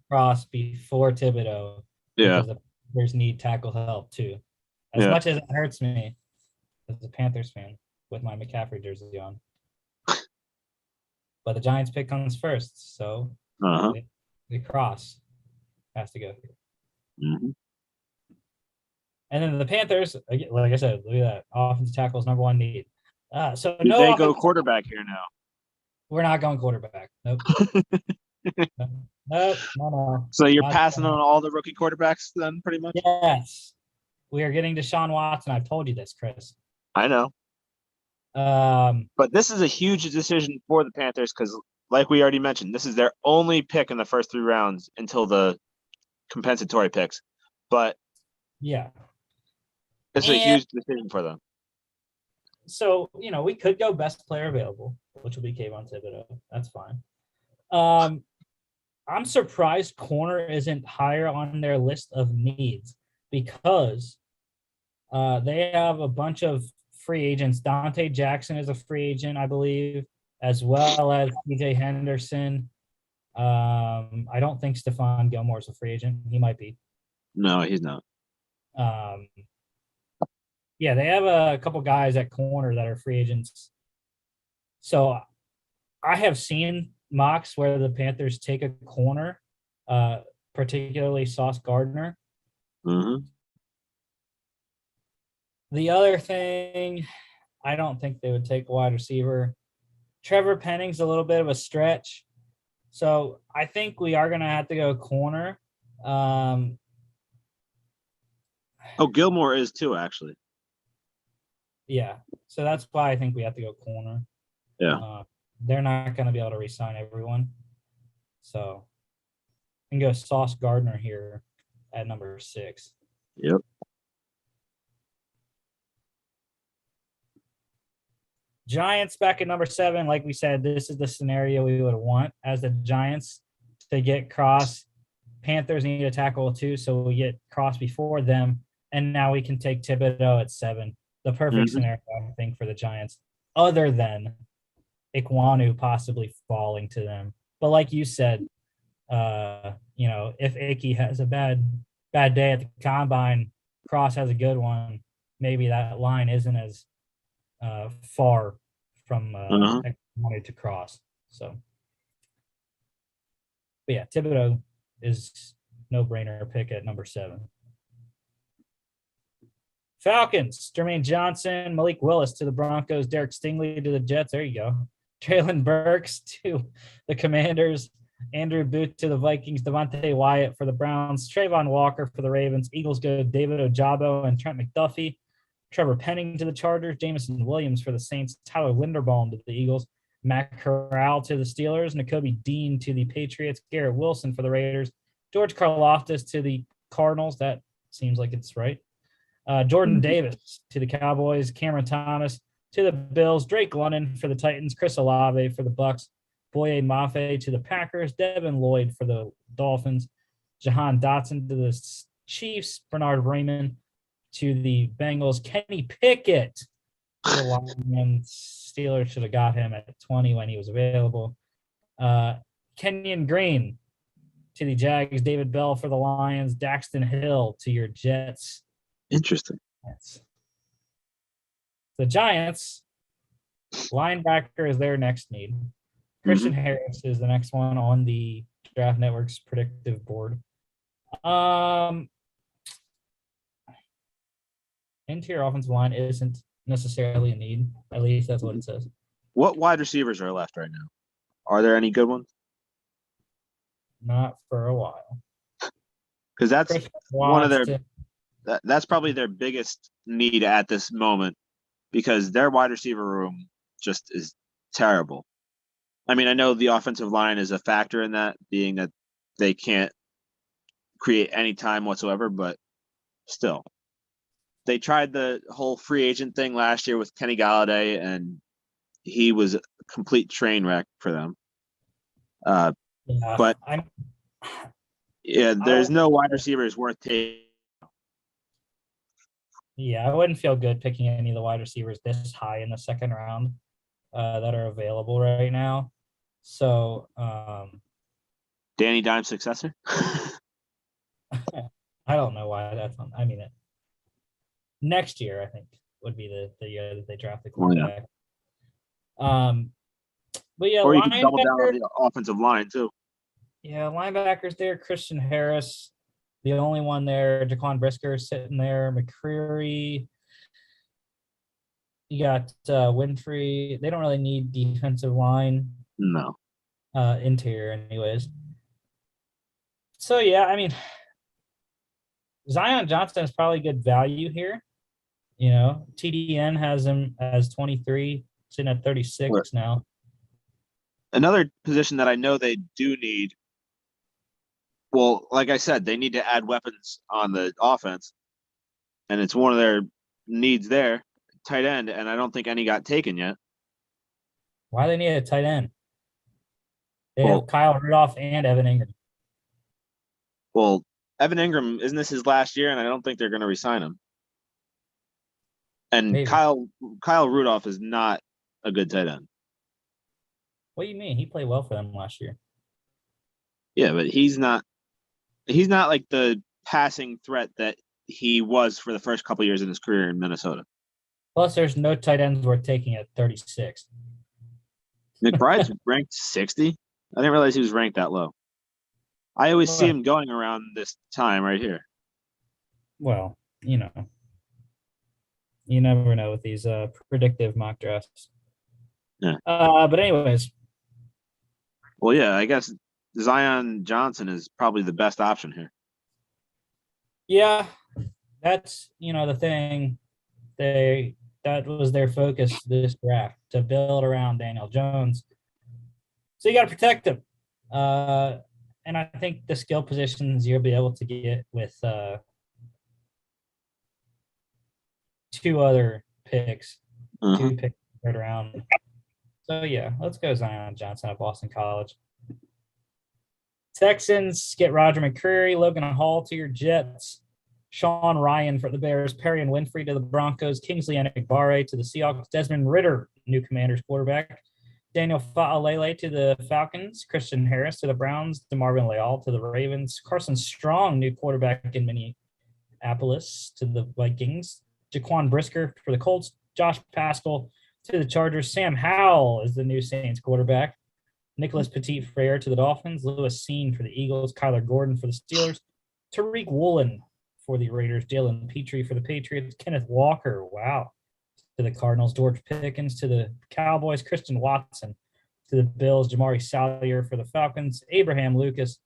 A: Cross before Thibodeau
B: yeah,
A: because the Panthers need tackle help too. As
B: Yeah.
A: much as it hurts me as a Panthers fan with my McCaffrey jersey on. But the Giants pick comes first, so
B: uh-huh.
A: the Cross has to go here.
B: Mm-hmm.
A: And then the Panthers, like I said, look at that. Offensive tackle is number one need. So
B: Do
A: no
B: they go
A: offensive-
B: quarterback here now?
A: We're not going quarterback. Nope. Nope. No.
B: So you're
A: Not
B: passing
A: going.
B: on all the rookie quarterbacks then, pretty much?
A: Yes. We are getting Deshaun Watson. I've told you this, Chris.
B: I know.
A: Um,
B: But this is a huge decision for the Panthers because, like we already mentioned, this is their only pick in the first 3 rounds until the compensatory picks. But
A: yeah.
B: it's a
A: And-
B: huge decision for them.
A: So, we could go best player available, which will be Kayvon Thibodeau. That's fine. I'm surprised corner isn't higher on their list of needs because they have a bunch of free agents. Dante Jackson is a free agent, I believe, as well as DJ Henderson. I don't think Stephon Gilmore is a free agent. He might be.
B: No, he's not.
A: Yeah, they have a couple guys at corner that are free agents. So I have seen mocks where the Panthers take a corner, particularly Sauce Gardner.
B: Mm-hmm.
A: The other thing, I don't think they would take a wide receiver. Trevor Penning's a little bit of a stretch. So I think we are going to have to go corner.
B: Oh, Gilmore is too, actually.
A: Yeah. So that's why I think we have to go corner.
B: Yeah.
A: They're not going to be able to re-sign everyone. So we can go Sauce Gardner here at number 6.
B: Yep.
A: Giants back at number 7. Like we said, this is the scenario we would want as the Giants to get Cross. Panthers need a tackle too, so we get Cross before them. And now we can take Thibodeau at 7. The perfect scenario, I think, for the Giants, other than Ikwanu possibly falling to them. But like you said, if Icky has a bad day at the combine, Cross has a good one, maybe that line isn't as far from Ikwanu to Cross. So, but yeah, Thibodeau is no-brainer pick at number 7. Falcons, Jermaine Johnson, Malik Willis to the Broncos, Derek Stingley to the Jets. There you go. Traylon Burks to the Commanders, Andrew Booth to the Vikings, Devontae Wyatt for the Browns, Trayvon Walker for the Ravens. Eagles go David Ojabo and Trent McDuffie. Trevor Penning to the Chargers, Jameson Williams for the Saints, Tyler Linderbaum to the Eagles, Matt Corral to the Steelers, Nakobe Dean to the Patriots, Garrett Wilson for the Raiders, George Karlaftis to the Cardinals. That seems like it's right. Jordan Davis to the Cowboys, Cameron Thomas to the Bills, Drake London for the Titans, Chris Olave for the Bucks, Boye Mafe to the Packers, Devin Lloyd for the Dolphins, Jahan Dotson to the Chiefs, Bernard Raymond to the Bengals, Kenny Pickett to the Lions. Steelers should have got him at 20 when he was available. Kenyon Green to the Jags, David Bell for the Lions, Daxton Hill to your Jets.
B: Interesting.
A: The Giants, linebacker is their next need. Christian Harris is the next one on the Draft Network's predictive board. Interior offensive line isn't necessarily a need. At least that's what it says.
B: What wide receivers are left right now? Are there any good ones?
A: Not for a while.
B: Because that's
A: Christian
B: one of their
A: Watson,
B: that's probably their biggest need at this moment, because their wide receiver room just is terrible. I mean, I know the offensive line is a factor in that, being that they can't create any time whatsoever, but still. They tried the whole free agent thing last year with Kenny Galladay, and he was a complete train wreck for them.
A: yeah,
B: but
A: I'm
B: yeah, there's no wide receivers worth taking.
A: Yeah, I wouldn't feel good picking any of the wide receivers this high in the second round that are available right now. So
B: Danny Dimes' successor?
A: I don't know why that's on. I mean, next year I think would be the year that they draft the quarterback. But yeah,
B: Or you can double down on
A: linebacker.
B: the offensive line too.
A: Yeah, linebackers there. Christian Harris, the only one there. Jaquan Brisker sitting there. McCreary. You got Winfrey. They don't really need defensive line.
B: No.
A: Interior, anyways. So yeah, I mean, Zion Johnson is probably good value here. You know, TDN has him as 23, sitting at 36 now.
B: Another position that I know they do need. Well, like I said, they need to add weapons on the offense, and it's one of their needs there, tight end, and I don't think any got taken yet.
A: Why do they need a tight end? They
B: Well-
A: have Kyle Rudolph and Evan Ingram.
B: Well, Evan Ingram, isn't this his last year? And I don't think they're going to re-sign him. And
A: Maybe.
B: Kyle Rudolph is not a good tight end.
A: What do you mean? He played well for them last year.
B: Yeah, but he's not like the passing threat that he was for the first couple years in his career in Minnesota.
A: Plus, there's no tight ends worth taking at 36.
B: McBride's ranked 60. I didn't realize he was ranked that low. I always see him going around this time right here.
A: Well, you know, you never know with these predictive mock drafts.
B: Yeah.
A: But anyways.
B: Well, yeah, I guess Zion Johnson is probably the best option here.
A: Yeah, that's, the thing. That was their focus this draft, to build around Daniel Jones. So you got to protect him. And I think the skill positions you'll be able to get with two other picks, two picks third round. So yeah, let's go Zion Johnson at Boston College. Texans get Roger McCreary, Logan Hall to your Jets, Sean Ryan for the Bears, Perry and Winfrey to the Broncos, Kingsley Enagbare to the Seahawks, Desmond Ridder, new Commanders quarterback, Daniel Fa'alele to the Falcons, Christian Harris to the Browns, DeMarvin Leal to the Ravens, Carson Strong, new quarterback in Minneapolis to the Vikings, Jaquan Brisker for the Colts, Josh Paschal to the Chargers, Sam Howell is the new Saints quarterback, Nicholas Petit-Frere to the Dolphins, Lewis Seen for the Eagles, Kyler Gordon for the Steelers, Tariq Woolen for the Raiders, Jalen Petrie for the Patriots, Kenneth Walker, wow, to the Cardinals, George Pickens to the Cowboys, Christian Watson to the Bills, Jamari Salyer for the Falcons, Abraham Lucas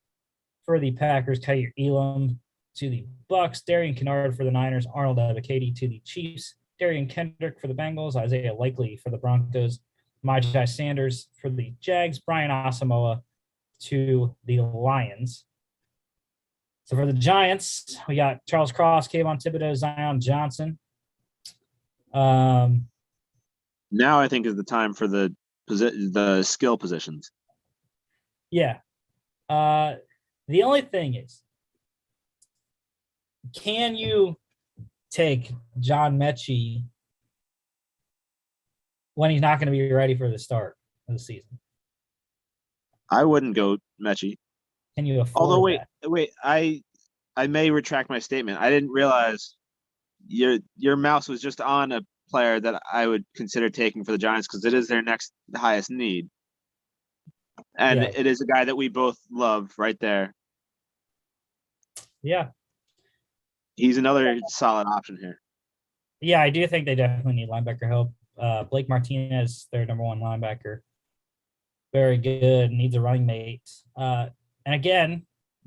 A: for the Packers, Kaiir Elam to the Bucks, Darian Kennard for the Niners, Arnold Abicati to the Chiefs, Darian Kendrick for the Bengals, Isaiah Likely for the Broncos, Myjai Sanders for the Jags, Brian Asamoah to the Lions. So for the Giants, we got Charles Cross, Kayvon Thibodeau, Zion Johnson.
B: Now I think is the time for the skill positions.
A: Yeah. The only thing is, can you take John Mechie when he's not going to be ready for the start of the season?
B: I wouldn't go Mechie.
A: Can you afford
B: Although
A: that?
B: wait, I may retract my statement. I didn't realize your mouse was just on a player that I would consider taking for the Giants because it is their next highest need. And
A: Yeah.
B: it is a guy that we both love right there.
A: Yeah.
B: He's another solid option here.
A: Yeah, I do think they definitely need linebacker help. Blake Martinez, their number one linebacker. Very good. Needs a running mate. And again,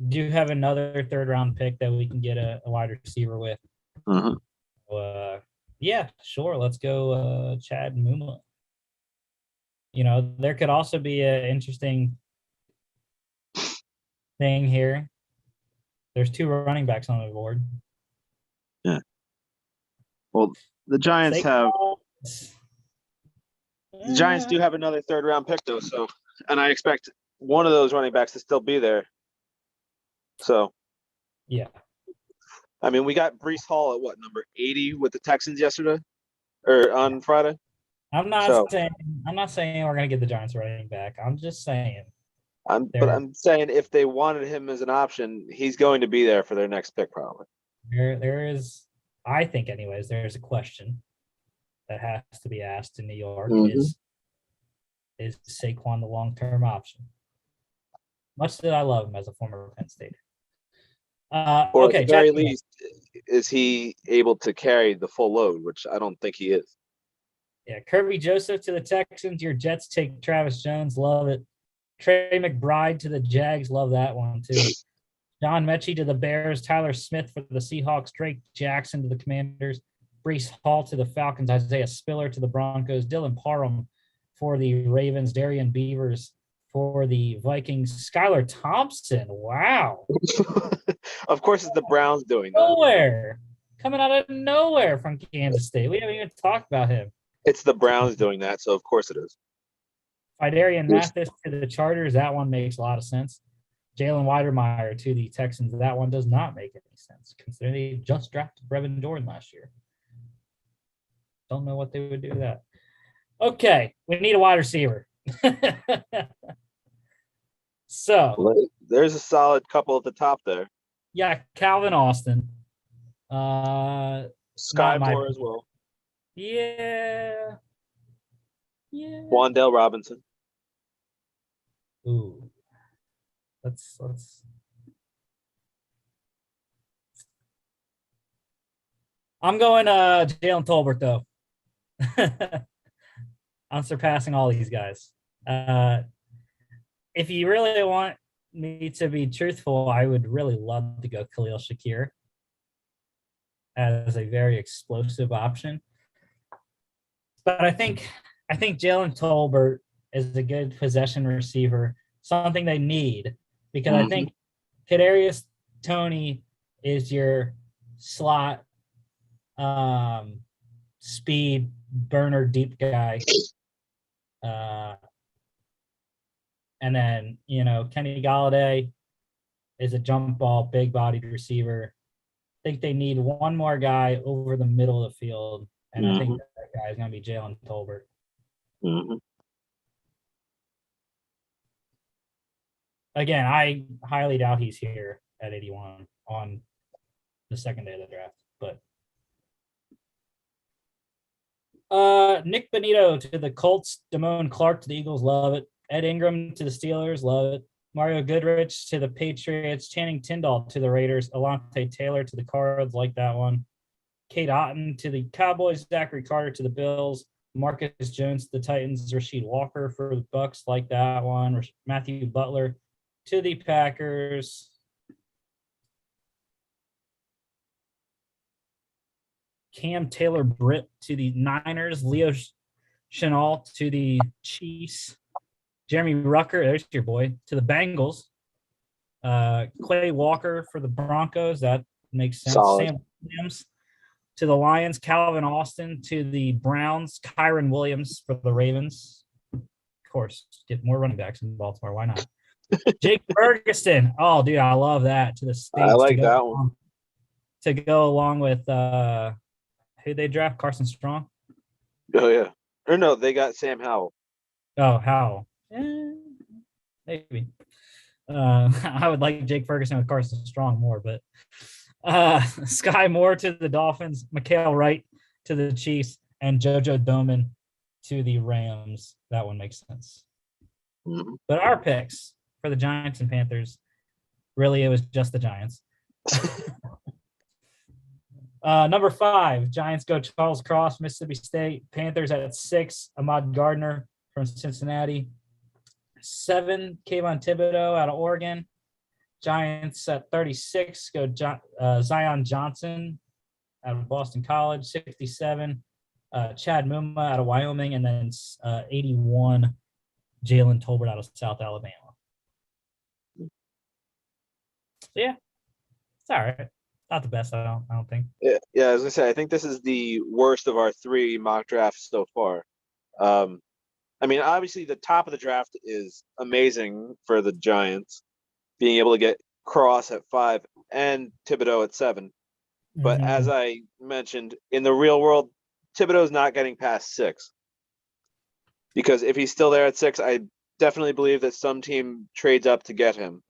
A: do have another third round pick that we can get a wide receiver with.
B: Uh-huh.
A: Yeah, sure. Let's go Chad Muma. There could also be an interesting thing here. There's 2 running backs on the board.
B: Yeah. Well, the Giants do have another third round pick though, so and I expect one of those running backs to still be there. So
A: yeah.
C: I mean, we got Breece Hall at what, number 80 with the Texans yesterday or on Friday?
A: I'm not saying we're gonna get the Giants running back. I'm just saying.
C: But I'm saying if they wanted him as an option, he's going to be there for their next pick probably.
A: There is, I think, anyways. There's a question that has to be asked in New York: is Saquon the long-term option? Much that I love him as a former Penn State.
C: Or
A: okay,
C: at the very least, is he able to carry the full load, which I don't think he is.
A: Yeah, Kirby Joseph to the Texans. Your Jets take Travis Jones. Love it. Trey McBride to the Jags. Love that one, too. John Mechie to the Bears. Tyler Smith for the Seahawks. Drake Jackson to the Commanders. Breece Hall to the Falcons. Isaiah Spiller to the Broncos. Dylan Parham for the Ravens. Darian Beavers for the Vikings. Skylar Thompson. Wow.
C: Of course, it's the Browns doing that.
A: Nowhere. Coming out of nowhere from Kansas State. We haven't even talked about him.
C: It's the Browns doing that, so of course it is.
A: Fidarian Mathis to the Chargers. That one makes a lot of sense. Jalen Weidermeyer to the Texans. That one does not make any sense, considering they just drafted Brevin Jordan last year. Don't know what they would do with that. Okay, we need a wide receiver. So
C: there's a solid couple at the top there.
A: Yeah, Calvin Austin.
C: Sky Moore as well.
A: Yeah.
C: Wandale Robinson.
A: Ooh. Let's I'm going Jalen Tolbert though. I'm surpassing all these guys. If you really want me to be truthful, I would really love to go Khalil Shakir as a very explosive option. But I think Jalen Tolbert is a good possession receiver, something they need, because I think Kadarius Toney is your slot speed burner deep guy. And then, Kenny Galladay is a jump ball, big bodied receiver. I think they need one more guy over the middle of the field. And I think that guy is going to be Jalen Tolbert. Again, I highly doubt he's here at 81 on the second day of the draft. But Nick Benito to the Colts, Damone Clark to the Eagles, love it. Ed Ingram to the Steelers, love it. Mario Goodrich to the Patriots, Channing Tindall to the Raiders, Alontae Taylor to the Cards, like that one. Kate Otten to the Cowboys, Zachary Carter to the Bills, Marcus Jones to the Titans, Rasheed Walker for the Bucks, like that one. Matthew Butler to the Packers. Cam Taylor-Britt to the Niners, Leo Chenal to the Chiefs, Jeremy Rucker, there's your boy, to the Bengals, Clay Walker for the Broncos, that makes sense.
C: Solid.
A: Sam Williams to the Lions, Calvin Austin to the Browns, Kyron Williams for the Ravens. Of course, get more running backs in Baltimore. Why not? Jake Ferguson. Oh, dude, I love that. To the States.
C: I like that one.
A: To go along with who they draft? Carson Strong?
C: Oh, yeah. Or no, they got Sam Howell.
A: Oh, Howell. Maybe. I would like Jake Ferguson with Carson Strong more, but Sky Moore to the Dolphins, Mikael Wright to the Chiefs, and JoJo Doman to the Rams. That one makes sense.
C: Mhm.
A: But our picks for the Giants and Panthers, really, it was just the Giants. Number 5, Giants go Charles Cross, Mississippi State. Panthers at 6, Ahmad Gardner from Cincinnati. 7, Kayvon Thibodeau out of Oregon. Giants at 36 go Zion Johnson out of Boston College. 67, Chad Muma out of Wyoming. And then 81, Jalen Tolbert out of South Alabama. So yeah, it's all right. Not the best, I don't think.
C: Yeah, as I say, I think this is the worst of our 3 mock drafts so far. I mean, obviously the top of the draft is amazing for the Giants, being able to get Cross at 5 and Thibodeau at 7. But as I mentioned, in the real world, Thibodeau's not getting past 6. Because if he's still there at 6, I definitely believe that some team trades up to get him.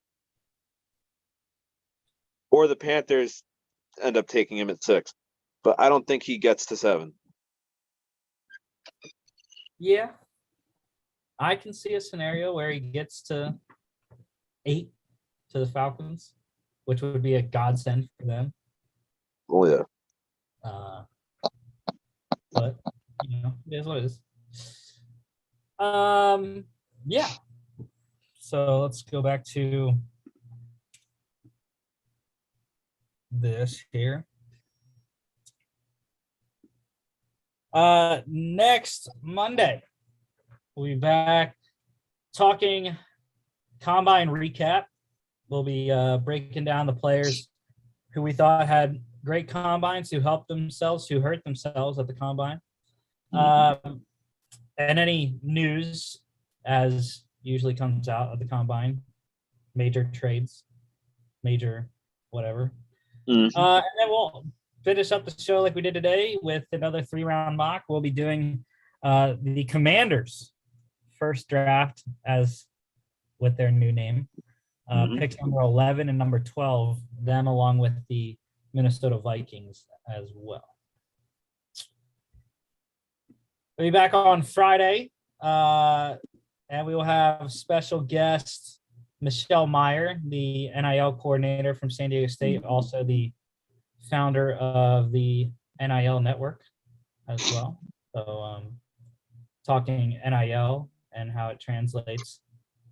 C: Or the Panthers end up taking him at 6. But I don't think he gets to 7.
A: Yeah, I can see a scenario where he gets to 8 to the Falcons, which would be a godsend for them.
C: Oh, yeah.
A: But it is what it is. Yeah. So let's go back to this here. Next Monday, we'll be back talking combine recap. We'll be breaking down the players who we thought had great combines, who helped themselves, who hurt themselves at the combine. And any news as usually comes out of the combine, major trades, major whatever. And then we'll finish up the show like we did today with another 3-round mock. We'll be doing the Commanders' first draft as with their new name. Picks number 11 and number 12, them along with the Minnesota Vikings as well. We'll be back on Friday, and we will have special guest Michelle Meyer, the NIL coordinator from San Diego State, also the founder of the NIL network as well. So talking NIL and how it translates,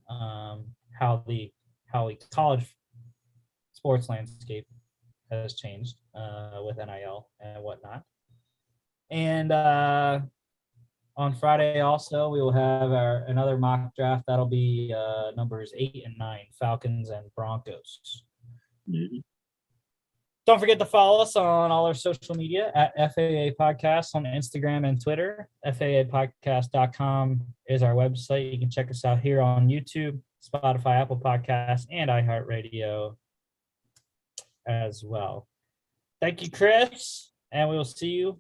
A: how the college sports landscape has changed with NIL and whatnot. And on Friday also, we will have another mock draft. That'll be numbers 8 and 9, Falcons and Broncos. Don't forget to follow us on all our social media at FAA Podcast on Instagram and Twitter. FAApodcast.com is our website. You can check us out here on YouTube, Spotify, Apple Podcasts, and iHeartRadio as well. Thank you, Chris, and we will see you